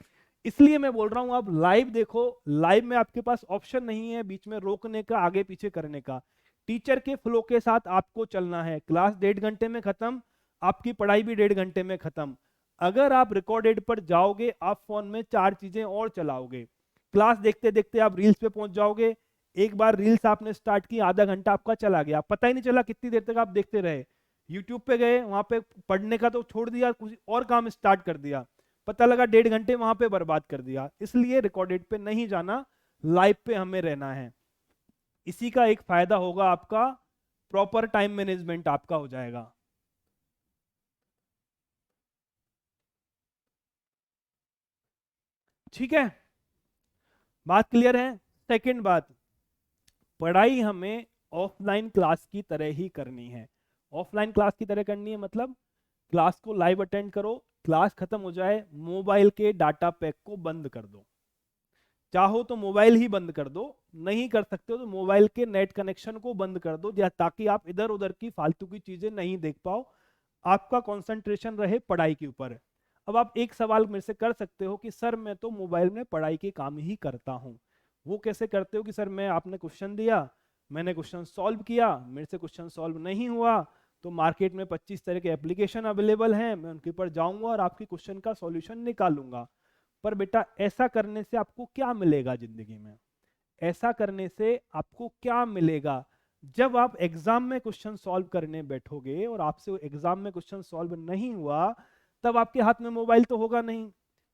इसलिए मैं बोल रहा हूं आप लाइव देखो। लाइव में आपके पास ऑप्शन नहीं है बीच में रोकने का, आगे पीछे करने का। टीचर के फ्लो के साथ आपको चलना है। क्लास 1.5 घंटे में खत्म, आपकी पढ़ाई भी 1.5 घंटे में खत्म। अगर आप रिकॉर्डेड पर जाओगे, आप फोन में 4 चीजें और चलाओगे, क्लास देखते देखते आप रील्स पे पहुंच जाओगे। एक बार रील्स आपने स्टार्ट की, आधा घंटा आपका चला गया, पता ही नहीं चला कितनी देर तक आप देखते रहे। यूट्यूब पे गए, वहां पे पढ़ने का तो छोड़ दिया, कुछ और काम स्टार्ट कर दिया, पता लगा 1.5 घंटे वहां पे बर्बाद कर दिया। इसलिए रिकॉर्डेड पे नहीं जाना, लाइव पे हमें रहना है। इसी का एक फायदा होगा आपका, प्रॉपर टाइम मैनेजमेंट आपका हो जाएगा। ठीक है, बात क्लियर है। सेकंड बात, पढ़ाई हमें ऑफलाइन क्लास की तरह ही करनी है। ऑफलाइन क्लास की तरह करनी है मतलब क्लास को लाइव अटेंड करो, क्लास खत्म हो जाए, मोबाइल के डाटा पैक को बंद कर दो। चाहो तो मोबाइल ही बंद कर दो, नहीं कर सकते हो तो मोबाइल के नेट कनेक्शन को बंद कर दो, ताकि आप इधर उधर की फालतू की चीजें नहीं देख पाओ, आपका कंसंट्रेशन रहे पढ़ाई के ऊपर। अब आप एक सवाल मेरे से कर सकते हो कि सर मैं तो मोबाइल में पढ़ाई के काम ही करता हूँ। वो कैसे करते हो? कि सर मैं, आपने क्वेश्चन दिया, मैंने क्वेश्चन सॉल्व किया, मेरे से क्वेश्चन सॉल्व नहीं हुआ, तो मार्केट में 25 तरह के एप्लीकेशन अवेलेबल हैं, मैं उनके ऊपर जाऊंगा और आपकी क्वेश्चन का सॉल्यूशन निकालूंगा। पर बेटा ऐसा करने से आपको क्या मिलेगा जिंदगी में? ऐसा करने से आपको क्या मिलेगा? जब आप एग्जाम में क्वेश्चन सॉल्व करने बैठोगे और आपसे एग्जाम में क्वेश्चन सॉल्व नहीं हुआ, तब आपके हाथ में मोबाइल तो होगा नहीं,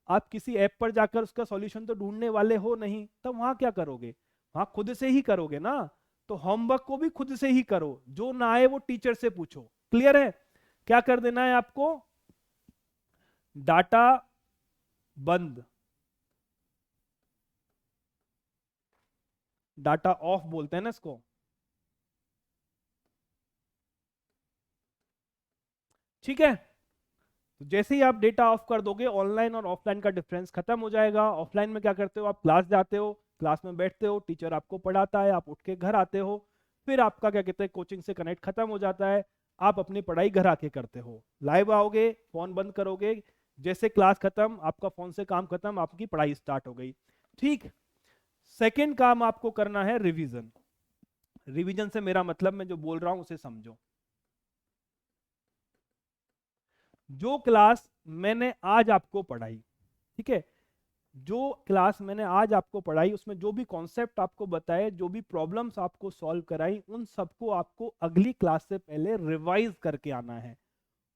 आप किसी ऐप पर जाकर उसका सॉल्यूशन तो ढूंढने वाले हो नहीं, तब वहां क्या करोगे? वहां खुद से ही करोगे ना। तो होमवर्क को भी खुद से ही करो, जो ना आए वो टीचर से पूछो। क्लियर है? क्या कर देना है आपको? डाटा बंद, डाटा ऑफ बोलते हैं ना इसको। ठीक है, तो जैसे ही आप डेटा ऑफ कर दोगे, ऑनलाइन और ऑफलाइन का डिफरेंस खत्म हो जाएगा। ऑफलाइन में क्या करते हो? आप क्लास जाते हो, क्लास में बैठते हो, टीचर आपको पढ़ाता है, आप उठ के घर आते हो, फिर आपका क्या कहते हैं, कोचिंग से कनेक्ट खत्म हो जाता है, आप अपनी पढ़ाई घर आके करते हो। लाइव आओगे, फोन बंद करोगे, जैसे क्लास खत्म, आपका फोन से काम खत्म, आपकी पढ़ाई स्टार्ट हो गई। ठीक। सेकेंड काम आपको करना है रिवीजन। रिवीजन से मेरा मतलब, मैं जो बोल रहा हूं उसे समझो। जो क्लास मैंने आज आपको पढ़ाई, ठीक है, जो क्लास मैंने आज आपको पढ़ाई, उसमें जो भी कॉन्सेप्ट आपको बताए, जो भी प्रॉब्लम्स आपको सॉल्व कराई, उन सबको आपको अगली क्लास से पहले रिवाइज करके आना है।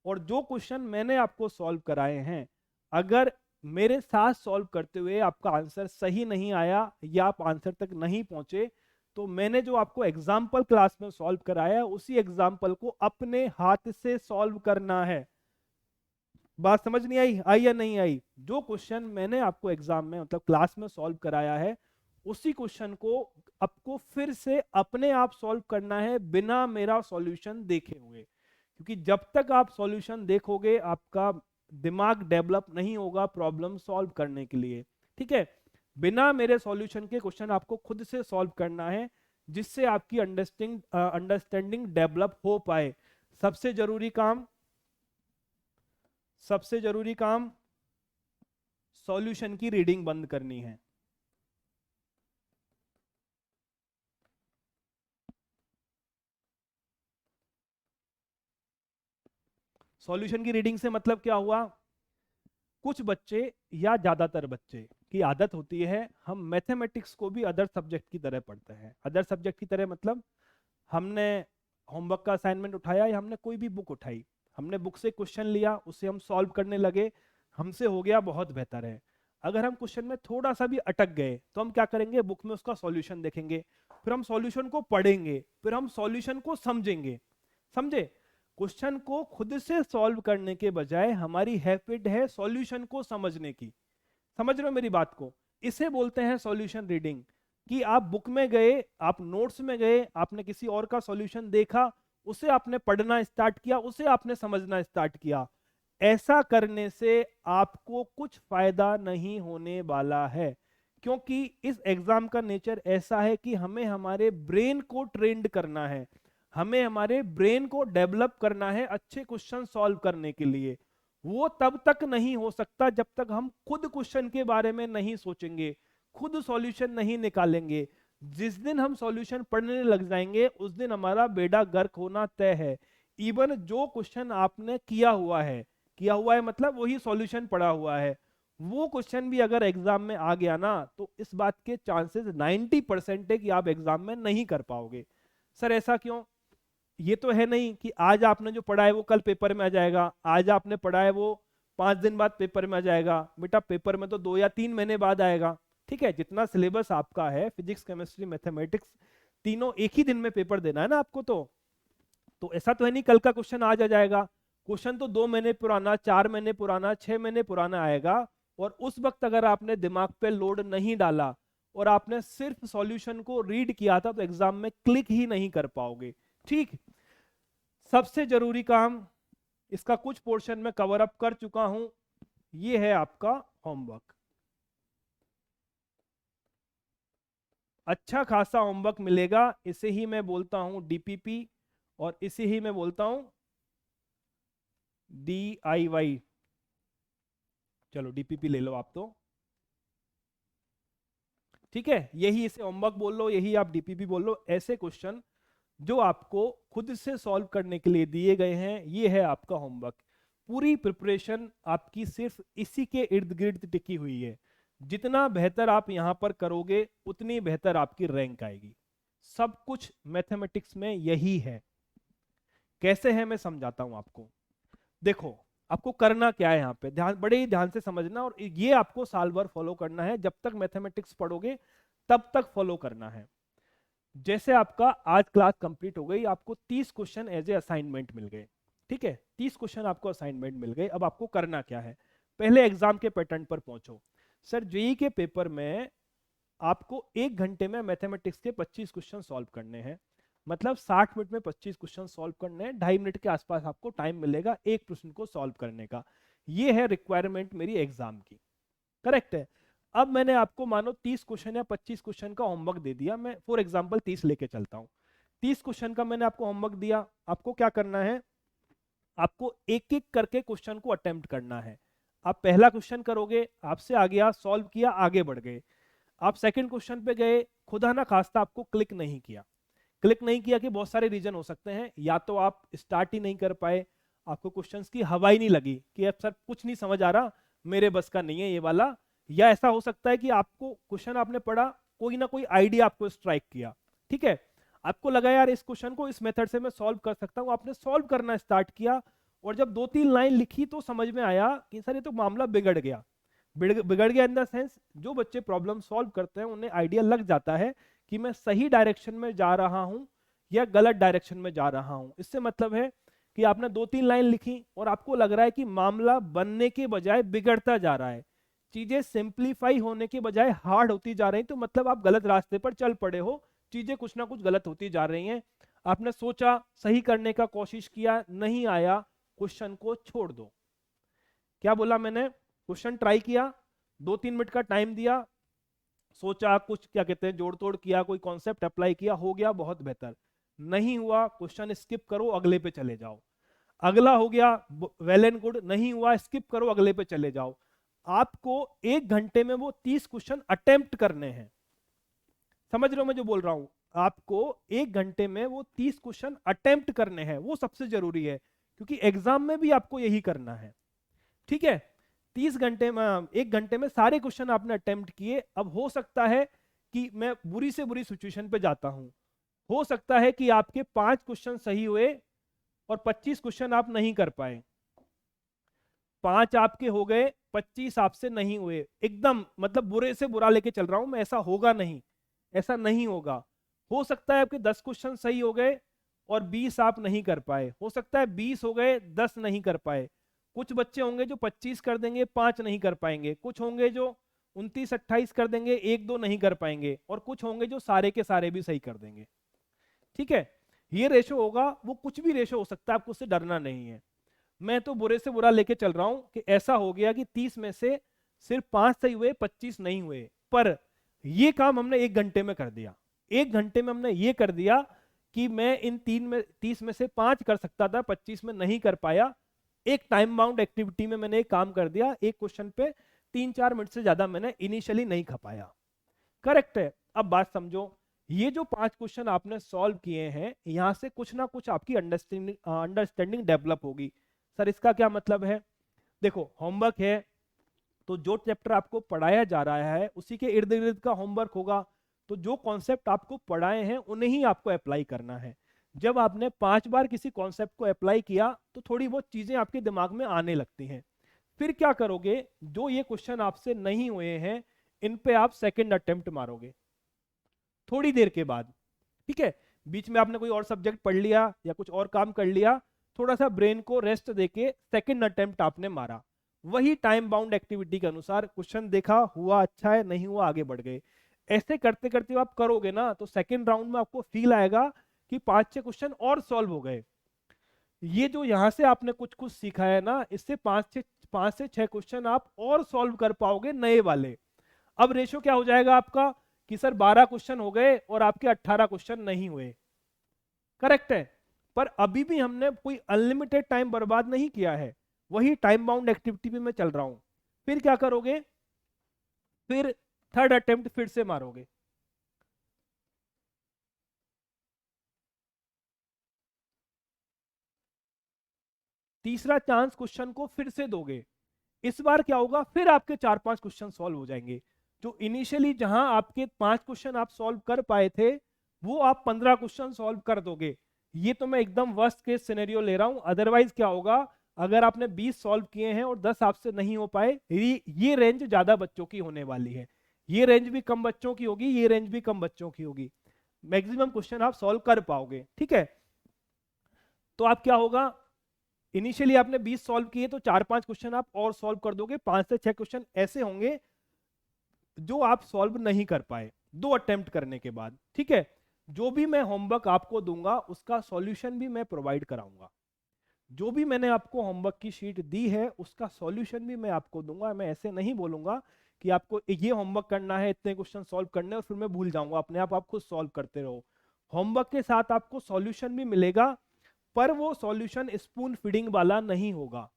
और जो क्वेश्चन मैंने आपको सॉल्व कराए हैं, अगर मेरे साथ सॉल्व करते हुए आपका आंसर सही नहीं आया या आप आंसर तक नहीं पहुंचे, तो मैंने जो आपको एग्जाम्पल क्लास में सॉल्व कराया, उसी एग्जाम्पल को अपने हाथ से सॉल्व करना है। बात समझ नहीं आई? आई या नहीं आई? जो क्वेश्चन मैंने आपको एग्जाम में, मतलब क्लास में सॉल्व कराया है, उसी क्वेश्चन को आपको फिर से अपने आप सॉल्व करना है, बिना मेरा सॉल्यूशन देखे हुए। क्योंकि जब तक आप सॉल्यूशन देखोगे, आपका दिमाग डेवलप नहीं होगा प्रॉब्लम सॉल्व करने के लिए। ठीक है, बिना मेरे सॉल्यूशन के क्वेश्चन आपको खुद से सॉल्व करना है, जिससे आपकी अंडरस्टैंडिंग डेवलप हो पाए। सबसे जरूरी काम, सबसे जरूरी काम, सॉल्यूशन की रीडिंग बंद करनी है। सॉल्यूशन की रीडिंग से मतलब क्या हुआ? कुछ बच्चे या ज्यादातर बच्चे की आदत होती है, हम मैथमेटिक्स को भी अदर सब्जेक्ट की तरह पढ़ते हैं। अदर सब्जेक्ट की तरह मतलब, हमने होमवर्क का असाइनमेंट उठाया या हमने कोई भी बुक उठाई, हमने बुक से क्वेश्चन लिया, उसे हम सॉल्व करने लगे, हमसे हो गया, बहुत बेहतर है। अगर हम क्वेश्चन में थोड़ा सा भी अटक गए, तो हम क्या करेंगे? बुक में उसका सॉल्यूशन देखेंगे, फिर हम सॉल्यूशन को पढ़ेंगे, फिर हम सॉल्यूशन को समझेंगे। समझे? क्वेश्चन को खुद से सॉल्व करने के बजाय हमारी हैबिट है सॉल्यूशन को समझने की। समझ रहे हो मेरी बात को? इसे बोलते हैं सॉल्यूशन रीडिंग। कि आप बुक में गए, आप नोट्स में गए, आपने किसी और का सॉल्यूशन देखा, उसे आपने पढ़ना स्टार्ट किया, उसे आपने समझना स्टार्ट किया। ऐसा करने से आपको कुछ फायदा नहीं होने वाला है, क्योंकि इस एग्जाम का नेचर ऐसा है कि हमें हमारे ब्रेन को ट्रेंड करना है, हमें हमारे ब्रेन को डेवलप करना है अच्छे क्वेश्चन सॉल्व करने के लिए। वो तब तक नहीं हो सकता जब तक हम खुद क्वेश्चन के बारे में नहीं सोचेंगे, खुद सॉल्यूशन नहीं निकालेंगे। जिस दिन हम सॉल्यूशन पढ़ने लग जाएंगे उस दिन हमारा बेड़ा गर्क होना तय है। इवन जो क्वेश्चन आपने किया हुआ है मतलब वही सॉल्यूशन पड़ा हुआ है, वो क्वेश्चन भी अगर एग्जाम में आ गया ना तो इस बात के चांसेस 90% है कि आप एग्जाम में नहीं कर पाओगे। सर ऐसा क्यों? ये तो है नहीं कि आज आपने जो पढ़ा है वो कल पेपर में आ जाएगा, आज आपने पढ़ा है वो 5 दिन बाद पेपर में आ जाएगा। बेटा पेपर में तो 2 या 3 महीने बाद आएगा। ठीक है, जितना सिलेबस आपका है फिजिक्स केमिस्ट्री मैथमेटिक्स तीनों एक ही दिन में पेपर देना है ना आपको। तो ऐसा तो है नहीं कल का क्वेश्चन आज आ जाएगा। क्वेश्चन तो 2 महीने पुराना, 4 महीने पुराना, 6 महीने पुराना आएगा। और उस वक्त अगर आपने दिमाग पे लोड नहीं डाला और आपने सिर्फ सॉल्यूशन को रीड किया था तो एग्जाम में क्लिक ही नहीं कर पाओगे। ठीक, सबसे जरूरी काम, इसका कुछ पोर्शन में कवर अप कर चुका हूं, ये है आपका होमवर्क। अच्छा खासा होमवर्क मिलेगा, इसे ही मैं बोलता हूं डीपीपी और इसे ही मैं बोलता हूं DIY। चलो डीपीपी ले लो आप तो, ठीक है, यही इसे होमवर्क बोल लो, यही आप डीपीपी बोल लो। ऐसे क्वेश्चन जो आपको खुद से सॉल्व करने के लिए दिए गए हैं, ये है आपका होमवर्क। पूरी प्रिपरेशन आपकी सिर्फ इसी के इर्द गिर्द टिकी हुई है। जितना बेहतर आप यहां पर करोगे उतनी बेहतर आपकी रैंक आएगी। सब कुछ मैथमेटिक्स में यही है। कैसे है मैं समझाता हूं आपको। देखो आपको करना क्या है, यहाँ पे ध्यान, बड़े ही ध्यान से समझना, और ये आपको साल भर फॉलो करना है। जब तक मैथमेटिक्स पढ़ोगे तब तक फॉलो करना है। जैसे आपका आज क्लास कंप्लीट हो गई, आपको 30 क्वेश्चन एज ए असाइनमेंट मिल गए। ठीक है, 30 क्वेश्चन आपको असाइनमेंट मिल गए। अब आपको करना क्या है, पहले एग्जाम के पैटर्न पर पहुंचो। सर जेई के पेपर में आपको 1 घंटे में मैथमेटिक्स के 25 क्वेश्चन सॉल्व करने हैं, मतलब 60 मिनट में 25 क्वेश्चन सॉल्व करने हैं। 2.5 मिनट के आसपास आपको टाइम मिलेगा एक प्रश्न को सॉल्व करने का। ये है रिक्वायरमेंट मेरी एग्जाम की, करेक्ट है। अब मैंने आपको मानो 30 क्वेश्चन या 25 क्वेश्चन का होमवर्क दे दिया, मैं फॉर एग्जांपल 30 लेके चलता हूं। 30 क्वेश्चन का मैंने आपको होमवर्क दिया, आपको क्या करना है, आपको एक एक करके क्वेश्चन को अटेम्प्ट करना है। आप पहला क्वेश्चन करोगे, आपसे आ गया, सॉल्व किया, आगे बढ़ गए। आप सेकंड क्वेश्चन पे गए, खुदा ना खास्ता आपको क्लिक नहीं किया। क्लिक नहीं किया कि बहुत सारे रीजन हो सकते हैं, या तो आप स्टार्ट ही नहीं कर पाए, आपको क्वेश्चंस की हवा ही नहीं लगी कि अब सर कुछ नहीं समझ आ रहा, मेरे बस का नहीं है ये वाला। या ऐसा हो सकता है कि आपको क्वेश्चन आपने पढ़ा, कोई ना कोई आइडिया आपको स्ट्राइक किया, ठीक है, आपको लगा यार इस क्वेश्चन को इस मेथड से मैं सॉल्व कर सकता हूं, आपने सॉल्व करना स्टार्ट किया। और जब 2-3 लाइन लिखी तो समझ में आया कि सर ये तो मामला बिगड़ गया। बिगड़ गया इन द सेंस, जो बच्चे प्रॉब्लम सॉल्व करते हैं उन्हें आइडिया लग जाता है कि मैं सही डायरेक्शन में जा रहा हूं या गलत डायरेक्शन में जा रहा हूं। इससे मतलब है कि आपने 2-3 लाइन लिखी और आपको लग रहा है कि मामला बनने के बजाय बिगड़ता जा रहा है, चीजें सिंप्लीफाई होने के बजाय हार्ड होती जा रही, तो मतलब आप गलत रास्ते पर चल पड़े हो, चीजें कुछ ना कुछ गलत होती जा रही हैं। आपने सोचा, सही करने का कोशिश किया, नहीं आया, क्वेश्चन को छोड़ दो। क्या बोला मैंने, क्वेश्चन ट्राई किया, 2-3 मिनट का टाइम दिया, सोचा, कुछ क्या कहते हैं जोड़ तोड़ किया, कोई कॉन्सेप्ट अप्लाई किया, हो गया, बहुत बेहतर। नहीं हुआ, क्वेश्चन स्किप करो, अगले पे चले जाओ। अगला हो गया, वेल एंड गुड, नहीं हुआ, स्किप करो, अगले पे चले जाओ। आपको 1 घंटे में वो 30 क्वेश्चन अटेम्प्ट करने हैं। समझ रहे हो मैं जो बोल रहा हूं, आपको 1 घंटे में वो 30 क्वेश्चन अटेम्प्ट करने हैं, वो सबसे जरूरी है, क्योंकि एग्जाम में भी आपको यही करना है। ठीक है, 30 घंटे में, 1 घंटे में सारे क्वेश्चन आपने अटेम्प्ट किए। अब हो सकता है कि मैं बुरी से बुरी सिचुएशन पे जाता हूं, हो सकता है कि आपके 5 क्वेश्चन सही हुए और 25 क्वेश्चन आप नहीं कर पाए। 5 आपके हो गए, 25 आपसे नहीं हुए, एकदम मतलब बुरे से बुरा लेके चल रहा हूं मैं, ऐसा होगा नहीं, ऐसा नहीं होगा। हो सकता है आपके 10 क्वेश्चन सही हो गए और 20 आप नहीं कर पाए, हो सकता है 20 हो गए, 10 नहीं कर पाए। कुछ बच्चे होंगे जो 25 कर देंगे, 5 नहीं कर पाएंगे, कुछ होंगे जो 29-28 कर देंगे, 1-2 नहीं कर पाएंगे, और कुछ होंगे जो सारे के सारे भी सही कर देंगे। ठीक है, ये रेशो होगा, वो कुछ भी रेशो हो सकता है, आपको उससे डरना नहीं है। मैं तो बुरे से बुरा लेके चल रहा हूं कि ऐसा हो गया कि 30 में से सिर्फ 5 सही हुए, 25 नहीं हुए, पर ये काम हमने 1 घंटे में कर दिया। 1 घंटे में हमने ये कर दिया कि मैं इन 30 में से 5 कर सकता था, 25 में नहीं कर पाया, एक टाइम बाउंड एक्टिविटी में मैंने एक काम कर दिया, एक क्वेश्चन पे 3-4 मिनट से ज्यादा मैंने इनिशियली नहीं खपाया। करेक्ट है। अब बात समझो, ये जो 5 क्वेश्चन आपने सॉल्व किए हैं, यहां से कुछ ना कुछ आपकी अंडरस्टैंडिंग डेवलप होगी। सर इसका क्या मतलब है? देखो होमवर्क है तो जो चैप्टर आपको पढ़ाया जा रहा है उसी के इर्द गिर्द का होमवर्क होगा, तो जो कॉन्सेप्ट आपको पढ़ाए हैं उन्हें ही आपको अप्लाई करना है। जब आपने 5 बार किसी कॉन्सेप्ट को अप्लाई किया तो थोड़ी बहुत चीजें आपके दिमाग में आने लगती हैं। फिर क्या करोगे, जो ये क्वेश्चन आपसे नहीं हुए हैं इन पे आप सेकंड अटेम्प्ट मारोगे थोड़ी देर के बाद। ठीक है, बीच में आपने कोई और सब्जेक्ट पढ़ लिया या कुछ और काम कर लिया, थोड़ा सा ब्रेन को रेस्ट देके सेकंड अटेम्प्ट आपने मारा, वही टाइम बाउंड एक्टिविटी के अनुसार क्वेश्चन देखा, हुआ अच्छा है नहीं हुआ आगे बढ़ गए। ऐसे करते करते आप करोगे ना तो सेकंड राउंड में आपको फील आएगा कि 5-6 क्वेश्चन और सॉल्व हो गए। ये जो यहाँ से आपने कुछ कुछ सीखा है ना, इससे 5 से 6 क्वेश्चन आप और सॉल्व कर पाओगे नए वाले। अब रेशो क्या हो जाएगा आपका कि सर 12 क्वेश्चन हो गए और आपके 18 क्वेश्चन नहीं हुए। करेक्ट है, पर अभी भी हमने कोई अनलिमिटेड टाइम बर्बाद नहीं किया है, वही टाइम बाउंड एक्टिविटी में मैं चल रहा हूं। फिर क्या करोगे, फिर थर्ड अटेम्प्ट फिर से मारोगे। तीसरा चांस क्वेश्चन को फिर से दोगे। इस बार क्या होगा, फिर आपके 4-5 क्वेश्चन सॉल्व हो जाएंगे। जो इनिशियली जहां आपके 5 क्वेश्चन आप सॉल्व कर पाए थे, वो आप 15 क्वेश्चन सॉल्व कर दोगे। ये तो मैं एकदम वर्स्ट केस सिनेरियो ले रहा हूं। अदरवाइज क्या होगा, अगर आपने 20 सॉल्व किए हैं और 10 आपसे नहीं हो पाए, ये रेंज ज्यादा बच्चों की होने वाली है। ये रेंज भी कम बच्चों की होगी, ये रेंज भी कम बच्चों की होगी। मैक्सिमम क्वेश्चन आप सॉल्व कर पाओगे। ठीक है, तो आप क्या होगा, इनिशियली आपने 20 सॉल्व किए तो 4-5 क्वेश्चन आप और सॉल्व कर दोगे। 5 से 6 क्वेश्चन ऐसे होंगे जो आप सॉल्व नहीं कर पाए 2 अटेम्प्ट करने के बाद। ठीक है, जो भी मैं होमवर्क आपको दूंगा उसका सॉल्यूशन भी मैं प्रोवाइड कराऊंगा। जो भी मैंने आपको होमवर्क की शीट दी है उसका सॉल्यूशन भी मैं आपको दूंगा। मैं ऐसे नहीं बोलूंगा कि आपको ये होमवर्क करना है, इतने क्वेश्चन सॉल्व करने और फिर मैं भूल जाऊंगा, अपने आप खुद सॉल्व करते रहो। होमवर्क के साथ आपको सॉल्यूशन भी मिलेगा, पर वो सॉल्यूशन स्पून फीडिंग वाला नहीं होगा।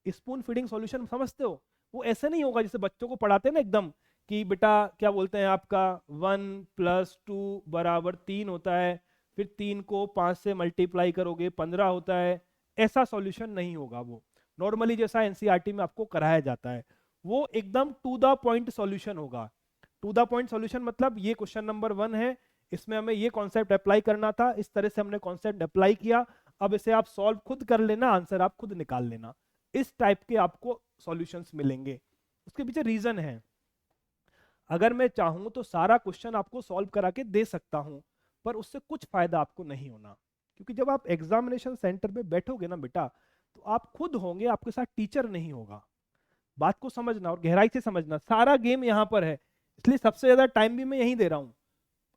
स्पून फीडिंग सॉल्यूशन समझते हो, वो ऐसे नहीं होगा जैसे बच्चों को पढ़ाते हैं ना एकदम, कि बेटा क्या बोलते हैं आपका 1+2 = 3 होता है, फिर 3 को 5 से मल्टीप्लाई करोगे 15 होता है। ऐसा सॉल्यूशन नहीं होगा वो, नॉर्मली जैसा एनसीईआरटी में आपको कराया जाता है। वो एकदम टू द पॉइंट सॉल्यूशन होगा। टू द पॉइंट सॉल्यूशन मतलब ये क्वेश्चन नंबर 1 है, इसमें हमें ये कॉन्सेप्ट अप्लाई करना था, इस तरह से हमने कॉन्सेप्ट अप्लाई किया, अब इसे आप सॉल्व खुद कर लेना, आंसर आप खुद निकाल लेना। इस टाइप के आपको सॉल्यूशंस मिलेंगे। उसके पीछे रीजन है, अगर मैं चाहूं तो सारा क्वेश्चन आपको सॉल्व करा के दे सकता हूं, पर उससे कुछ फायदा आपको नहीं होना। क्योंकि जब आप एग्जामिनेशन सेंटर पे बैठोगे ना बेटा, तो आप खुद होंगे, आपके साथ टीचर नहीं होगा। बात को समझना और गहराई से समझना, सारा गेम यहाँ पर है, इसलिए सबसे ज्यादा टाइम भी मैं यहीं दे रहा हूँ।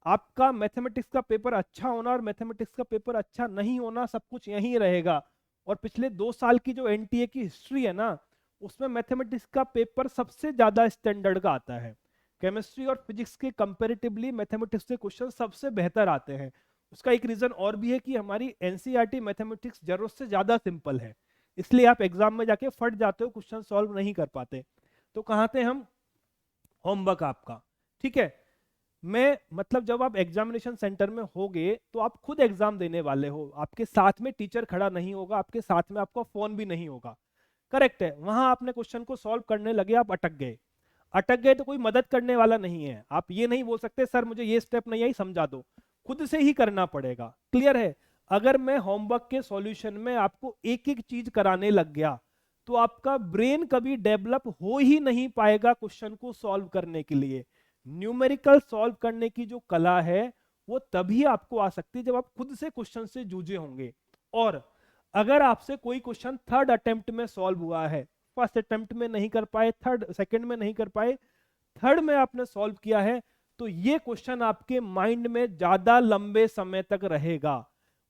आपका मैथमेटिक्स का पेपर अच्छा होना और मैथमेटिक्स का पेपर अच्छा नहीं होना, सब कुछ यहीं रहेगा। और पिछले 2 साल की जो एनटीए की हिस्ट्री है ना, उसमें मैथमेटिक्स का पेपर सबसे ज्यादा स्टैंडर्ड का आता है। केमिस्ट्री और फिजिक्स के कंपैरेटिवली मैथमेटिक्स के क्वेश्चन सबसे बेहतर आते हैं। उसका एक रीजन और भी है कि हमारी एनसीईआरटी मैथमेटिक्स जरूरत से ज्यादा सिंपल है, इसलिए आप एग्जाम में जाके फट जाते हो, क्वेश्चन सॉल्व नहीं कर पाते। तो कहाँ थे हम, होमवर्क आपका। ठीक है, मैं मतलब जब आप एग्जामिनेशन सेंटर में होगे तो आप खुद एग्जाम देने वाले हो, आपके साथ में टीचर खड़ा नहीं होगा, आपके साथ में आपका फोन भी नहीं होगा। करेक्ट है, वहां आपने क्वेश्चन को सॉल्व करने लगे, आप अटक गए। अटक गए तो कोई मदद करने वाला नहीं है, आप ये नहीं बोल सकते सर मुझे ये स्टेप नहीं आई समझा दो, खुद से ही करना पड़ेगा। क्लियर है? अगर मैं होमवर्क के सॉल्यूशन में आपको एक एक चीज कराने लग गया तो आपका ब्रेन कभी डेवलप हो ही नहीं पाएगा क्वेश्चन को सॉल्व करने के लिए। न्यूमेरिकल सॉल्व करने की जो कला है वो तभी आपको आ सकती है जब आप खुद से क्वेश्चन से जूझे होंगे। और अगर आपसे कोई क्वेश्चन थर्ड अटेम्प्ट में सॉल्व हुआ है, फर्स्ट अटेम्प्ट में नहीं कर पाए, सेकंड में नहीं कर पाए, थर्ड में आपने सॉल्व किया है, तो ये क्वेश्चन आपके माइंड में ज्यादा लंबे समय तक रहेगा।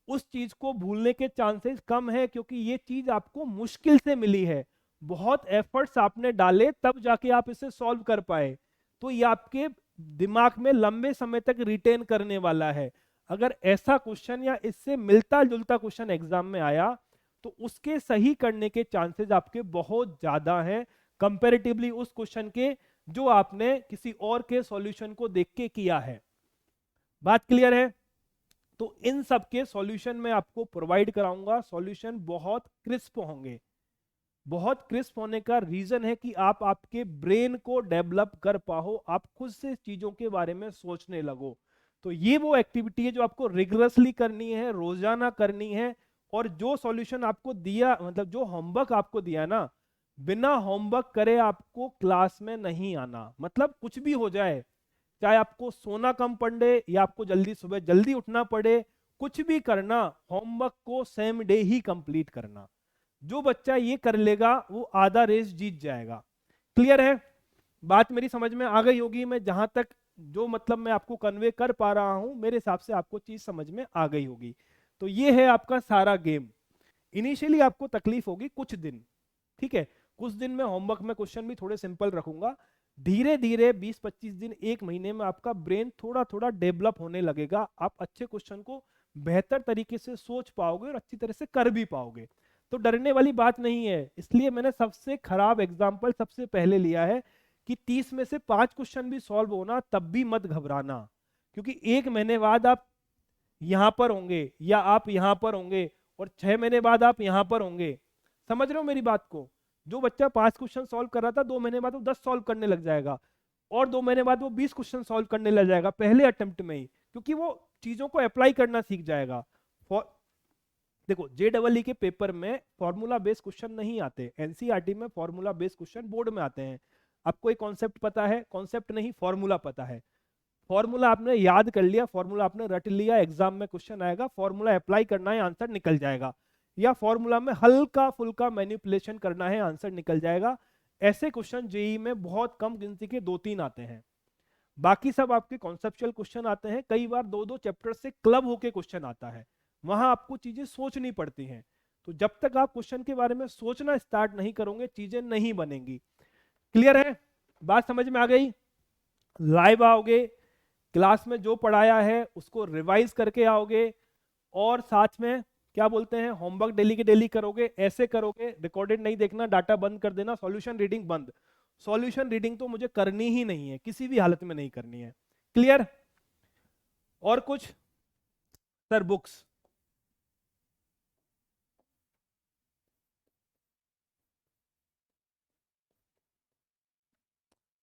उस चीज को भूलने के चांसेस कम है, क्योंकि ये चीज आपको मुश्किल से मिली है, बहुत एफर्ट्स आपने डाले तब जाके आप इसे सॉल्व कर पाए, तो ये आपके दिमाग में लंबे समय तक रिटेन करने वाला है। अगर ऐसा क्वेश्चन या इससे मिलता जुलता क्वेश्चन एग्जाम में आया तो उसके सही करने के चांसेस आपके बहुत ज्यादा हैं कंपैरेटिवली उस क्वेश्चन के जो आपने किसी और के सॉल्यूशन को देख के किया है। बात क्लियर है? तो इन सब के सॉल्यूशन मैं आपको प्रोवाइड कराऊंगा। सॉल्यूशन बहुत क्रिस्प होंगे। बहुत क्रिस्प होने का रीजन है कि आप आपके ब्रेन को डेवलप कर पाओ, आप खुद से चीजों के बारे में सोचने लगो। तो ये वो एक्टिविटी है जो आपको रिगरसली करनी है, रोजाना करनी है। और जो सॉल्यूशन आपको दिया, मतलब जो होमवर्क आपको दिया ना, बिना होमवर्क करे आपको क्लास में नहीं आना। मतलब कुछ भी हो जाए, चाहे आपको सोना कम पड़े या आपको जल्दी सुबह जल्दी उठना पड़े, कुछ भी करना, होमवर्क को सेम डे ही कंप्लीट करना। जो बच्चा ये कर लेगा वो आधा रेस जीत जाएगा। क्लियर है? बात मेरी समझ में आ गई होगी। मैं जहां तक जो मतलब मैं आपको कन्वे कर पा रहा हूं, मेरे हिसाब से आपको चीज समझ में आ गई होगी। तो ये है आपका सारा गेम। इनिशियली आपको तकलीफ होगी कुछ दिन, ठीक है? कुछ दिन में होमवर्क में क्वेश्चन भी थोड़े सिंपल रखूंगा। धीरे धीरे 20-25 दिन, एक महीने में आपका ब्रेन थोड़ा थोड़ा डेवलप होने लगेगा। आप अच्छे क्वेश्चन को बेहतर तरीके से सोच पाओगे और अच्छी तरह से कर भी पाओगे। तो डरने वाली बात नहीं है। इसलिए मैंने सबसे खराब एग्जाम्पल सबसे पहले लिया है कि 30 में से 5 क्वेश्चन भी सॉल्व होना, तब भी मत घबराना। क्योंकि एक महीने बाद आप यहां पर होंगे या आप यहां पर होंगे, और 6 महीने बाद आप यहां पर होंगे। समझ रहे हो मेरी बात को? जो बच्चा 5 क्वेश्चन सॉल्व कर रहा था, 2 महीने बाद वो 10 सॉल्व करने लग जाएगा, और 2 महीने बाद वो 20 क्वेश्चन सॉल्व करने लग जाएगा पहले अटेम्प्ट में ही, क्योंकि वो चीजों को अप्लाई करना सीख जाएगा। देखो, JEE के पेपर में फॉर्मूला बेस्ड क्वेश्चन नहीं आते, एनसीईआरटी में फॉर्मूला बेस्ड क्वेश्चन बोर्ड में आते हैं। आपको एक कॉन्सेप्ट पता है, कॉन्सेप्ट नहीं फॉर्मूला पता है, फॉर्मूला आपने याद कर लिया, फॉर्मूला आपने रट लिया, एग्जाम में क्वेश्चन आएगा, फॉर्मूला अप्लाई करना है, आंसर निकल जाएगा। या फॉर्मूला में हल्का फुल्का मैनिपुलेशन करना है, आंसर निकल जाएगा। ऐसे क्वेश्चन जेई में बहुत कम गिनती के 2-3 आते हैं। बाकी सब आपके कॉन्सेप्चुअल क्वेश्चन आते हैं, कई बार 2-2 चैप्टर से क्लब होके क्वेश्चन आता है, वहां आपको चीजें सोचनी पड़ती हैं। तो जब तक आप क्वेश्चन के बारे में सोचना स्टार्ट नहीं करोगे, चीजें नहीं बनेंगी। क्लियर है? बात समझ में आ गई? लाइव आओगे, क्लास में जो पढ़ाया है उसको रिवाइज करके आओगे, और साथ में क्या बोलते हैं, होमवर्क डेली के डेली करोगे। ऐसे करोगे, रिकॉर्डेड नहीं देखना, डाटा बंद कर देना, सॉल्यूशन रीडिंग बंद। सॉल्यूशन रीडिंग तो मुझे करनी ही नहीं है, किसी भी हालत में नहीं करनी है। क्लियर? और कुछ? सर बुक्स,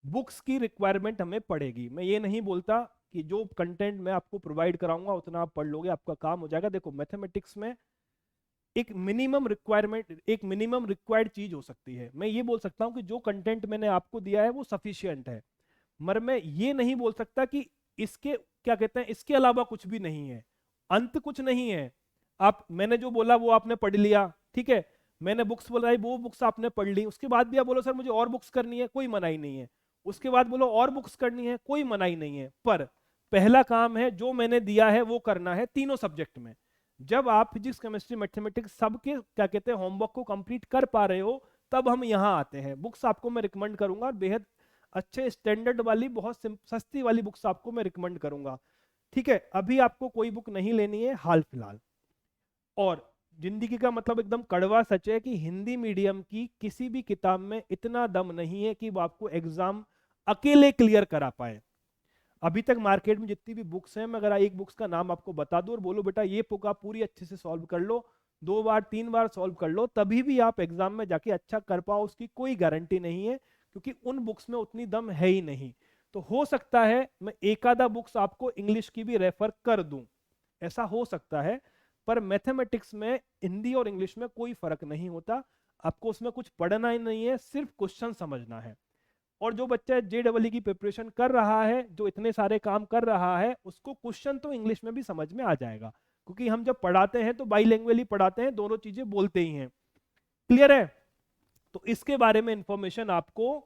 बुक्स की रिक्वायरमेंट हमें पड़ेगी। मैं ये नहीं बोलता कि जो कंटेंट मैं आपको प्रोवाइड कराऊंगा उतना आप पढ़ लोगे, आपका काम हो जाएगा। देखो, मैथमेटिक्स में एक मिनिमम रिक्वायरमेंट, एक मिनिमम रिक्वायर्ड चीज हो सकती है। मैं ये बोल सकता हूं कि जो कंटेंट मैंने आपको दिया है वो सफिशिएंट है, मगर मैं ये नहीं बोल सकता कि इसके क्या कहते हैं, इसके अलावा कुछ भी नहीं है, अंत कुछ नहीं है। आप, मैंने जो बोला वो आपने पढ़ लिया, ठीक है? मैंने बुक्स बोलाई, वो बुक्स आपने पढ़ ली, उसके बाद भी आप बोलो सर मुझे और बुक्स करनी है, कोई मनाही नहीं है। उसके बाद बोलो और बुक्स करनी है, कोई मनाही नहीं है। पर पहला काम है जो मैंने दिया है वो करना है तीनों सब्जेक्ट में। जब आप फिजिक्स केमिस्ट्री मैथमेटिक्स सबके क्या कहते हैं होमवर्क को कंप्लीट कर पा रहे हो, तब हम यहां आते हैं। बुक्स आपको मैं रिकमेंड करूंगा, बेहद अच्छे स्टैंडर्ड वाली, बहुत सस्ती वाली बुक्स आपको मैं रिकमेंड करूंगा, ठीक है? अभी आपको कोई बुक नहीं लेनी है हाल फिलहाल। और जिंदगी का मतलब एकदम कड़वा सच है कि हिंदी मीडियम की किसी भी किताब में इतना दम नहीं है कि वो आपको एग्जाम अकेले क्लियर करा पाए। अभी तक मार्केट में जितनी भी बुक्स हैं, मैं अगर एक बुक्स का नाम आपको बता दूं और बोलो बेटा ये बुक आप पूरी अच्छे से सॉल्व कर लो, 2 बार 3 बार सॉल्व कर लो, तभी भी आप एग्जाम में जाके अच्छा कर पाओ, उसकी कोई गारंटी नहीं है, क्योंकि उन बुक्स में उतनी दम है ही नहीं। तो हो सकता है मैं एक आधा बुक्स आपको इंग्लिश की भी रेफर कर दूं, ऐसा हो सकता है। पर मैथमेटिक्स में हिंदी और इंग्लिश में कोई फर्क नहीं होता, आपको उसमें कुछ पढ़ना ही नहीं है, सिर्फ क्वेश्चन समझना है। और जो बच्चा JEE की प्रिपरेशन कर रहा है, जो इतने सारे काम कर रहा है, उसको क्वेश्चन तो इंग्लिश में भी समझ में आ जाएगा, क्योंकि हम जब पढ़ाते हैं तो बाईलैंग्वेज ही पढ़ाते हैं, दोनों चीजें बोलते ही हैं। क्लियर है? तो इसके बारे में इंफॉर्मेशन आपको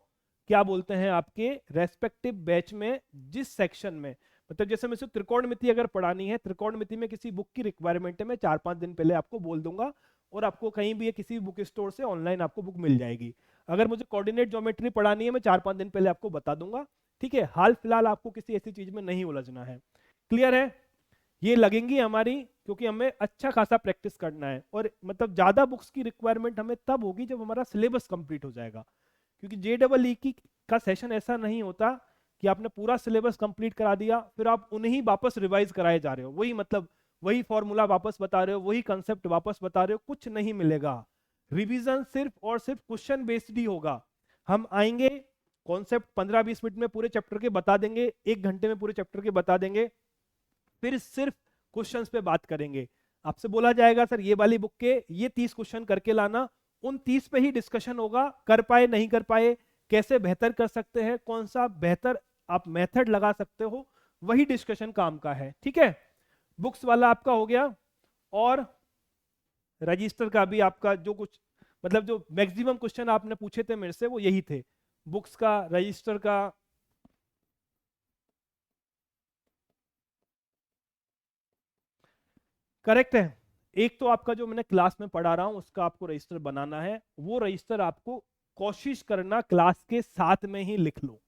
क्या बोलते हैं, आपके रेस्पेक्टिव बैच में जिस सेक्शन में, मतलब जैसे मैं त्रिकोणमिति अगर पढ़ानी है, त्रिकोणमिति में किसी बुक की रिक्वायरमेंट है, मैं 4-5 दिन पहले आपको बोल दूंगा, और आपको कहीं भी किसी भी बुक स्टोर से ऑनलाइन आपको बुक मिल जाएगी। अगर मुझे कोऑर्डिनेट ज्योमेट्री पढ़ानी है, मैं 4-5 दिन पहले आपको बता दूंगा, ठीक है? हाल फिलहाल आपको किसी ऐसी चीज में नहीं उलझना है। क्लियर है? ये लगेंगी हमारी, क्योंकि हमें अच्छा खासा प्रैक्टिस करना है। और मतलब ज्यादा बुक्स की रिक्वायरमेंट हमें तब होगी जब हमारा सिलेबस कंप्लीट हो जाएगा, क्योंकि JEE की का सेशन ऐसा नहीं होता कि आपने पूरा सिलेबस कंप्लीट करा दिया फिर आप उन्हीं वापस रिवाइज कराए जा रहे हो, वही मतलब वही फॉर्मूला वापस बता रहे हो, वही कंसेप्ट वापस बता रहे हो, कुछ नहीं मिलेगा। रिवीजन सिर्फ और सिर्फ क्वेश्चन बेस्ड ही होगा। हम आएंगे, कॉन्सेप्ट 15-20 मिनट में पूरे चैप्टर के बता देंगे, 1 घंटे में पूरे चैप्टर के बता देंगे, फिर सिर्फ क्वेश्चंस पे बात करेंगे। आपसे बोला जाएगा सर ये वाली बुक के ये 30 क्वेश्चन करके लाना, उन 30 पे ही डिस्कशन होगा, कर पाए नहीं कर पाए, कैसे बेहतर कर सकते हैं, कौन सा बेहतर आप मेथड लगा सकते हो, वही डिस्कशन काम का है। ठीक है, बुक्स वाला आपका हो गया। और रजिस्टर का भी आपका जो कुछ मतलब जो मैक्सिमम क्वेश्चन आपने पूछे थे मेरे से वो यही थे, बुक्स का, रजिस्टर का। करेक्ट है। एक तो आपका जो मैंने क्लास में पढ़ा रहा हूं उसका आपको रजिस्टर बनाना है, वो रजिस्टर आपको कोशिश करना क्लास के साथ में ही लिख लो।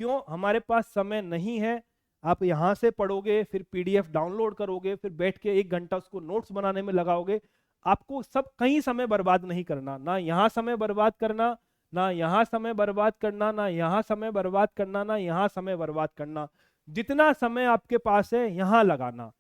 क्यों, हमारे पास समय नहीं है। आप यहां से पढ़ोगे, फिर PDF डाउनलोड करोगे, फिर बैठ के 1 घंटा उसको नोट्स बनाने में लगाओगे, आपको सब कहीं समय बर्बाद नहीं करना, ना यहाँ समय बर्बाद करना, ना यहाँ समय बर्बाद करना, ना यहाँ समय बर्बाद करना, ना यहाँ समय बर्बाद करना। जितना समय आपके पास है यहाँ लगाना,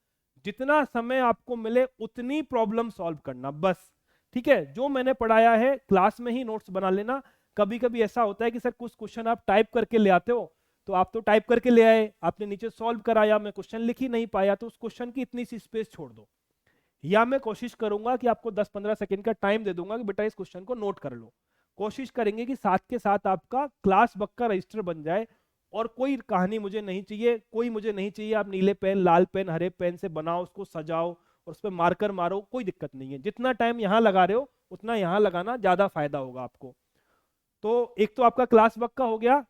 जितना समय आपको मिले उतनी प्रॉब्लम सॉल्व करना, बस। ठीक है, जो मैंने पढ़ाया है क्लास में ही नोट्स बना लेना। कभी कभी ऐसा होता है कि सर कुछ क्वेश्चन आप टाइप करके ले आते हो, तो आप तो टाइप करके ले आए, आपने नीचे सॉल्व कराया, मैं क्वेश्चन लिख ही नहीं पाया, तो उस क्वेश्चन की इतनी सी स्पेस छोड़ दो। या मैं कोशिश करूंगा कि आपको 10-15 सेकंड का टाइम दे दूंगा कि बेटा इस क्वेश्चन को नोट कर लो। कोशिश करेंगे कि साथ के साथ आपका क्लास वर्क का रजिस्टर बन जाए। और कोई कहानी मुझे नहीं चाहिए, कोई मुझे नहीं चाहिए, आप नीले पेन, लाल पेन, हरे पेन से बनाओ, उसको सजाओ और उस पर मार्कर मारो, कोई दिक्कत नहीं है। जितना टाइम यहाँ लगा रहे हो उतना यहाँ लगाना, ज्यादा फायदा होगा आपको। तो एक तो आपका क्लास वर्क का हो गया,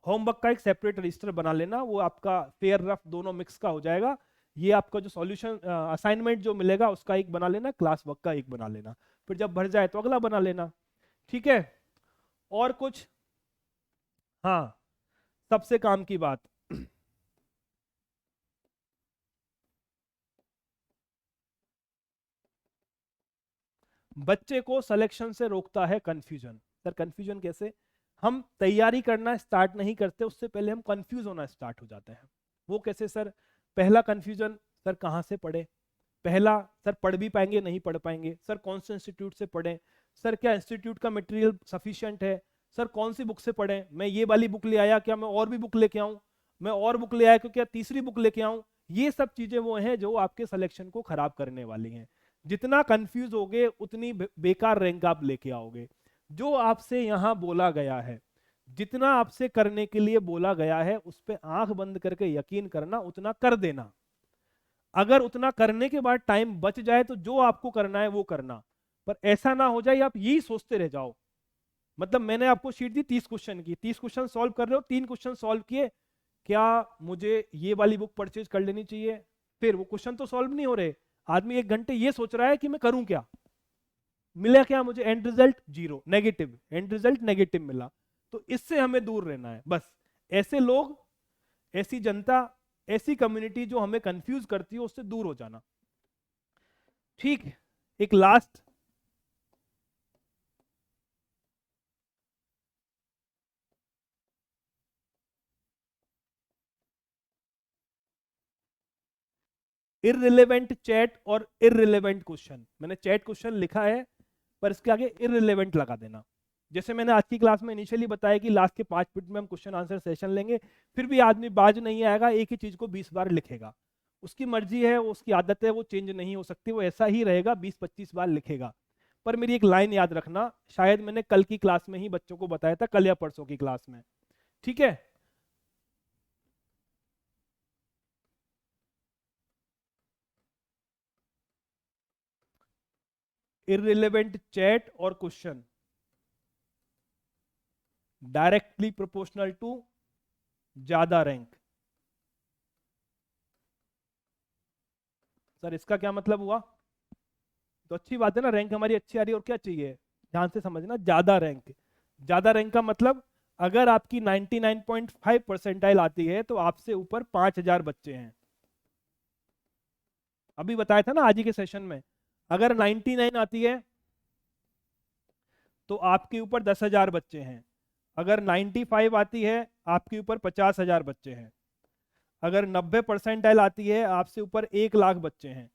होमवर्क का एक सेपरेट रजिस्टर बना लेना, वो आपका फेयर रफ दोनों मिक्स का हो जाएगा। ये आपका जो सॉल्यूशन असाइनमेंट जो मिलेगा उसका एक बना लेना, क्लास वर्क का एक बना लेना, फिर जब भर जाए तो अगला बना लेना। ठीक है, और कुछ? हाँ, सबसे काम की बात, बच्चे को सिलेक्शन से रोकता है कंफ्यूजन। सर कंफ्यूजन कैसे? हम तैयारी करना स्टार्ट नहीं करते उससे पहले हम कंफ्यूज होना स्टार्ट हो जाते हैं। वो कैसे सर? पहला कंफ्यूजन, सर कहाँ से पढ़े? पहला, सर पढ़ भी पाएंगे नहीं पढ़ पाएंगे? सर कौन से इंस्टीट्यूट से पढ़ें? सर क्या इंस्टीट्यूट का मटेरियल सफिशिएंट है? सर कौन सी बुक से पढ़ें? मैं ये वाली बुक ले आया, क्या मैं और भी बुक लेके आऊं? मैं और बुक ले आया, क्यों क्या तीसरी बुक लेके आऊं? ये सब चीजें वो हैं जो आपके सिलेक्शन को खराब करने वाली हैं। जितना कंफ्यूज होगे उतनी बेकार रैंक आप लेके आओगे। जो आपसे यहां बोला गया है, जितना आपसे करने के लिए बोला गया है, उस पर आंख बंद करके यकीन करना, उतना कर देना। अगर उतना करने के बाद टाइम बच जाए तो जो आपको करना है वो करना, पर ऐसा ना हो जाए आप यही सोचते रह जाओ। मतलब मैंने आपको शीट दी 30 क्वेश्चन की, 30 क्वेश्चन सॉल्व कर रहे हो, 3 क्वेश्चन सॉल्व किए, क्या मुझे ये वाली बुक परचेज कर लेनी चाहिए? फिर वो क्वेश्चन तो सॉल्व नहीं हो रहे, आदमी 1 घंटे ये सोच रहा है कि मैं करूं क्या, मिला क्या मुझे? And result zero, negative, and result negative मिला। तो इससे हमें दूर रहना है बस। ऐसे लोग, ऐसी जनता, ऐसी कम्युनिटी जो हमें कंफ्यूज करती है उससे दूर हो जाना। ठीक है, एक लास्ट, इररिलेवेंट चैट और इररिलेवेंट क्वेश्चन। मैंने चैट क्वेश्चन लिखा है पर इसके आगे इररिलेवेंट लगा देना। जैसे मैंने आज की क्लास में इनिशियली बताया कि लास्ट के 5 मिनट में हम क्वेश्चन आंसर सेशन लेंगे, फिर भी आदमी बाज नहीं आएगा, एक ही चीज को 20 बार लिखेगा। उसकी मर्जी है, उसकी आदत है, वो चेंज नहीं हो सकती, वो ऐसा ही रहेगा, 20-25 बार लिखेगा। पर मेरी एक लाइन याद रखना, शायद मैंने कल की क्लास में ही बच्चों को बताया था, कल या परसों की क्लास में। ठीक है, इररिलेवेंट चैट और क्वेश्चन डायरेक्टली प्रोपोर्शनल टू ज्यादा रैंक। सर इसका क्या मतलब हुआ? तो अच्छी बात है ना, रैंक हमारी अच्छी आ रही है, और क्या चाहिए? ध्यान से समझना, ज्यादा रैंक। ज्यादा रैंक का मतलब अगर आपकी 99.5 परसेंटाइल आती है तो आपसे ऊपर 5000 बच्चे हैं। अभी बताया था ना आज ही के सेशन में, अगर 99 आती है तो आपके ऊपर 10,000 बच्चे हैं, अगर 95 आती है आपके ऊपर 50,000 बच्चे हैं, अगर 90 परसेंटाइल आती है आपसे ऊपर 1 लाख बच्चे हैं।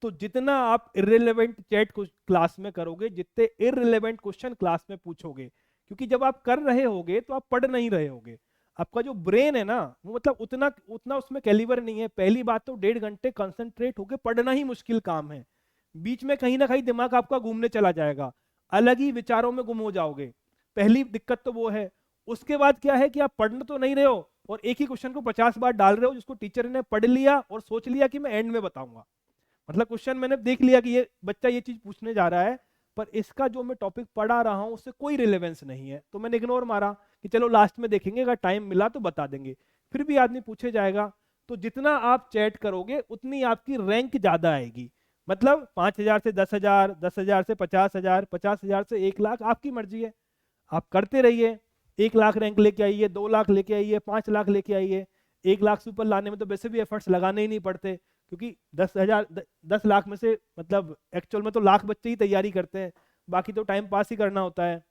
तो जितना आप इररिलेवेंट चैट क्लास में करोगे, जितने इररिलेवेंट क्वेश्चन क्लास में पूछोगे, क्योंकि जब आप कर रहे होगे तो आप पढ़ नहीं रहे होगे, आपका जो ब्रेन है ना वो मतलब उतना उतना उसमें कैलिबर नहीं है। पहली बात तो 1.5 घंटे कंसंट्रेट होकर पढ़ना ही मुश्किल काम है, बीच में कहीं ना कहीं दिमाग आपका घूमने चला जाएगा, अलग ही विचारों में गुम हो जाओगे, पहली दिक्कत तो वो है। उसके बाद क्या है कि आप पढ़ तो नहीं रहे हो और एक ही क्वेश्चन को 50 बार डाल रहे हो, जिसको टीचर ने पढ़ लिया और सोच लिया कि मैं एंड में बताऊंगा। मतलब क्वेश्चन मैंने देख लिया कि ये बच्चा ये चीज पूछने जा रहा है, पर इसका जो मैं टॉपिक पढ़ा रहा हूं उससे कोई रिलेवेंस नहीं है, तो मैंने इग्नोर मारा कि चलो लास्ट में देखेंगे, अगर टाइम मिला तो बता देंगे। फिर भी आदमी पूछे जाएगा। तो जितना आप चैट करोगे उतनी आपकी रैंक ज्यादा आएगी। मतलब 5,000 से 10,000, 10,000 से 50,000, 50,000 से 1 लाख, आपकी मर्जी है, आप करते रहिए। 1 लाख रैंक लेके आइए, 2 लाख लेके आइए, 5 लाख लेके आइए। 1 लाख से ऊपर लाने में तो वैसे भी एफर्ट्स लगाने ही नहीं पड़ते, क्योंकि 10 लाख में से मतलब एक्चुअल में तो लाख बच्चे ही तैयारी करते हैं, बाकी तो टाइम पास ही करना होता है।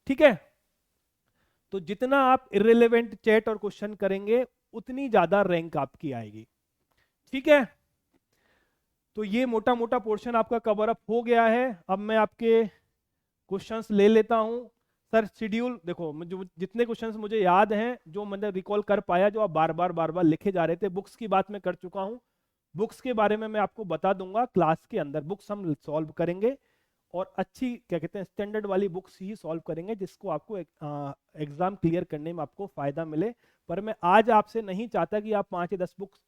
ठीक है, तो जितना आप इररिलेवेंट चैट और क्वेश्चन करेंगे उतनी ज्यादा रैंक आपकी आएगी। ठीक है, तो ये मोटा मोटा पोर्शन आपका कवर अप हो गया है। अब मैं आपके क्वेश्चंस ले लेता हूं। सर शेड्यूल देखो, जो जितने क्वेश्चंस मुझे याद हैं, जो मैंने रिकॉल कर पाया, जो आप बार बार लिखे जा रहे थे, बुक्स की बात मैं कर चुका हूं। बुक्स के बारे में मैं आपको बता दूंगा क्लास के अंदर, बुक्स हम सॉल्व करेंगे और अच्छी क्या कहते हैं स्टैंडर्ड वाली बुक्स ही सॉल्व करेंगे, जिसको आपको एग्जाम क्लियर करने में आपको फायदा मिले। पर मैं आज आपसे नहीं चाहता कि आप 5 या 10 बुक्स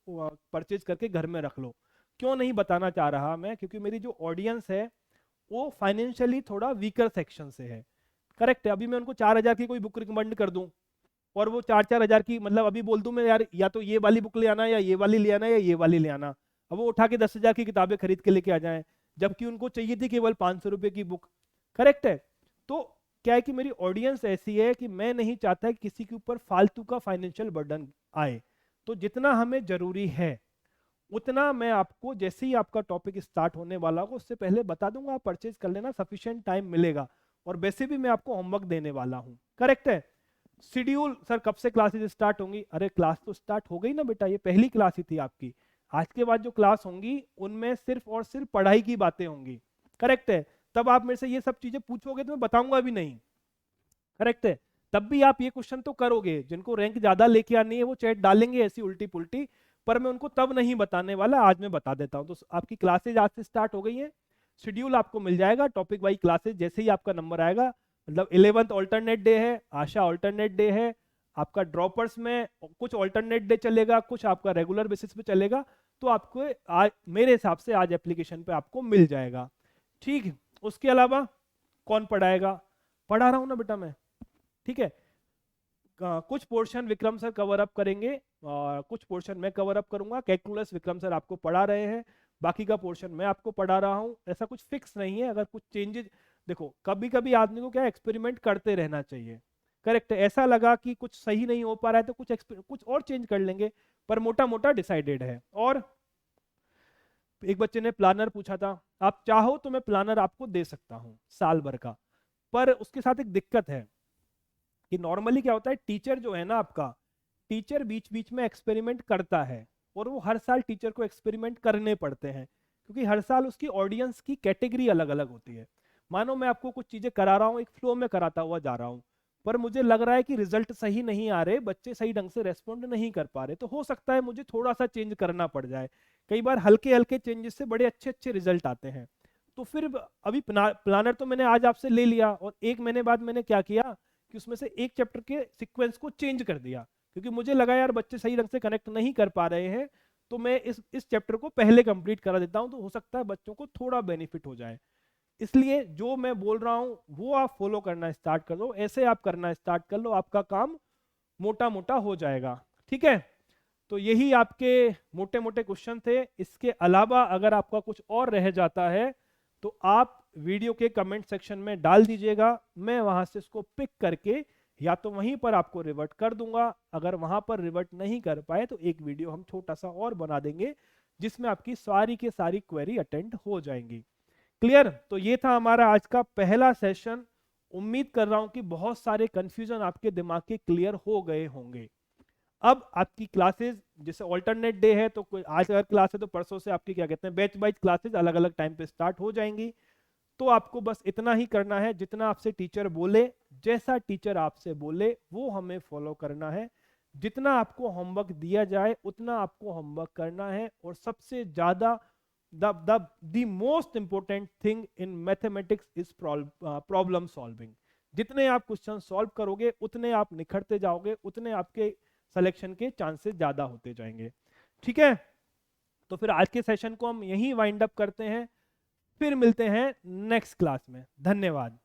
परचेज करके घर में रख लो। क्यों नहीं बताना चाह रहा मैं, क्योंकि मेरी जो ऑडियंस है वो फाइनेंशियली थोड़ा वीकर सेक्शन से है। करेक्ट है, अभी मैं उनको 4,000 की कोई बुक रिकमेंड कर दूं और वो 4-4 हज़ार की, मतलब अभी बोल दूं मैं यार या तो ये वाली बुक ले आना, या ये वाली ले आना, या ये वाली ले आना, अब वो उठा के 10,000 की किताबें खरीद के लेके आ जाएं, जबकि उनको चाहिए थी केवल 500 रुपए की बुक। करेक्ट है, तो क्या है कि मेरी ऑडियंस ऐसी है कि मैं नहीं चाहता कि किसी के ऊपर फालतू का फाइनेंशियल बर्डन आए। तो जितना हमें जरूरी है उतना मैं आपको, जैसे ही आपका टॉपिक स्टार्ट होने वाला हो उससे पहले बता दूंगा, आप परचेज कर लेना, सफिशिएंट टाइम मिलेगा। और वैसे भी मैं आपको होमवर्क देने वाला हूं। करेक्ट है। शेड्यूल सर कब से क्लासेस स्टार्ट होंगी? अरे क्लास तो स्टार्ट हो गई ना बेटा, ये पहली क्लास ही थी आपकी। आज के बाद जो क्लास होंगी उनमें सिर्फ और सिर्फ पढ़ाई की बातें होंगी। करेक्ट है, तब आप मेरे से ये सब चीजें पूछोगे तो मैं बताऊंगा भी नहीं। करेक्ट है, तब भी आप ये क्वेश्चन तो करोगे, जिनको रैंक ज्यादा लेके आनी है वो चैट डालेंगे ऐसी उल्टी पुल्टी, पर मैं उनको तब नहीं बताने वाला, आज मैं बता देता हूं। तो आपकी क्लासेज आज से स्टार्ट हो गई है, शेड्यूल आपको मिल जाएगा, टॉपिक वाइज क्लासेज जैसे ही आपका नंबर आएगा, मतलब 11th ऑल्टरनेट डे है, आशा ऑल्टरनेट डे है, आपका ड्रॉपर्स में कुछ ऑल्टरनेट डे चलेगा, कुछ आपका रेगुलर बेसिस पे चलेगा। तो आपको आज मेरे हिसाब से आज एप्लीकेशन पे आपको मिल जाएगा। ठीक, उसके अलावा कौन पढ़ाएगा? पढ़ा रहा हूं ना बेटा मैं। ठीक है, कुछ portion Vikram sir cover up करेंगे और कुछ पोर्शन मैं कवर अप करूंगा। कैलकुलस विक्रम सर आपको पढ़ा रहे हैं, बाकी का पोर्शन मैं आपको पढ़ा रहा हूं। ऐसा कुछ फिक्स नहीं है, अगर कुछ चेंजेस, देखो कभी कभी आदमी को क्या एक्सपेरिमेंट करते रहना चाहिए। करेक्ट है, ऐसा लगा कि कुछ सही नहीं हो पा रहा है तो कुछ और चेंज कर लेंगे, पर मोटा मोटा डिसाइडेड है। और एक बच्चे ने प्लानर पूछा था, आप चाहो तो मैं प्लानर आपको दे सकता हूँ साल भर का, पर उसके साथ एक दिक्कत है कि नॉर्मली क्या होता है, टीचर जो है ना आपका, टीचर बीच बीच में एक्सपेरिमेंट करता है और वो हर साल टीचर को एक्सपेरिमेंट करने पड़ते हैं, क्योंकि हर साल उसकी ऑडियंस की कैटेगरी अलग अलग होती है। मानो मैं आपको कुछ चीजें करा रहा हूँ, एक फ्लो में कराता हुआ जा रहा हूँ, पर मुझे लग रहा है कि रिजल्ट सही नहीं आ रहे, बच्चे सही ढंग से रेस्पॉन्ड नहीं कर पा रहे, तो हो सकता है मुझे थोड़ा सा चेंज करना पड़ जाए। कई बार हल्के हल्के चेंजेस से बड़े अच्छे अच्छे रिजल्ट आते हैं। तो फिर अभी प्लानर तो मैंने आज आपसे ले लिया, और 1 महीने बाद मैंने क्या किया कि उसमें से एक चैप्टर के सीक्वेंस को चेंज कर दिया, क्योंकि मुझे लगा यार बच्चे सही ढंग से कनेक्ट नहीं कर पा रहे हैं, तो मैं इस चैप्टर को पहले कंप्लीट करा देता हूं, तो हो सकता है बच्चों को थोड़ा बेनिफिट हो जाए। इसलिए जो मैं बोल रहा हूं वो आप फॉलो करना स्टार्ट कर दो, ऐसे आप करना स्टार्ट कर लो, आपका काम मोटा मोटा हो जाएगा। ठीक है, तो यही आपके मोटे मोटे क्वेश्चन थे। इसके अलावा अगर आपका कुछ और रह जाता है तो आप वीडियो के कमेंट सेक्शन में डाल दीजिएगा, मैं वहां से इसको पिक करके या तो वहीं पर आपको रिवर्ट कर दूंगा। अगर वहां पर रिवर्ट नहीं कर पाए तो एक वीडियो हम छोटा सा और बना देंगे, जिसमें आपकी सारी की सारी क्वेरी अटेंड हो जाएंगी। क्लियर? तो ये था हमारा आज का पहला सेशन। उम्मीद कर रहा हूं कि बहुत सारे कंफ्यूजन आपके दिमाग के क्लियर हो गए होंगे। अब आपकी क्लासेस, जैसे ऑल्टरनेट डे है तो कोई आज अगर क्लास है तो परसों से आपकी क्या कहते हैं बैच वाइज क्लासेस अलग अलग टाइम पे स्टार्ट हो जाएंगी। तो आपको बस इतना ही करना है, जितना आपसे टीचर बोले, जैसा टीचर आपसे बोले वो हमें फॉलो करना है। जितना आपको होमवर्क दिया जाए उतना आपको होमवर्क करना है। और सबसे ज्यादा the most important thing in mathematics is problem solving. जितने आप क्वेश्चन सॉल्व करोगे उतने आप निखरते जाओगे, उतने आपके सिलेक्शन के चांसेस ज्यादा होते जाएंगे। ठीक है, तो फिर आज के सेशन को हम यहीं वाइंड अप करते हैं, फिर मिलते हैं नेक्स्ट क्लास में। धन्यवाद।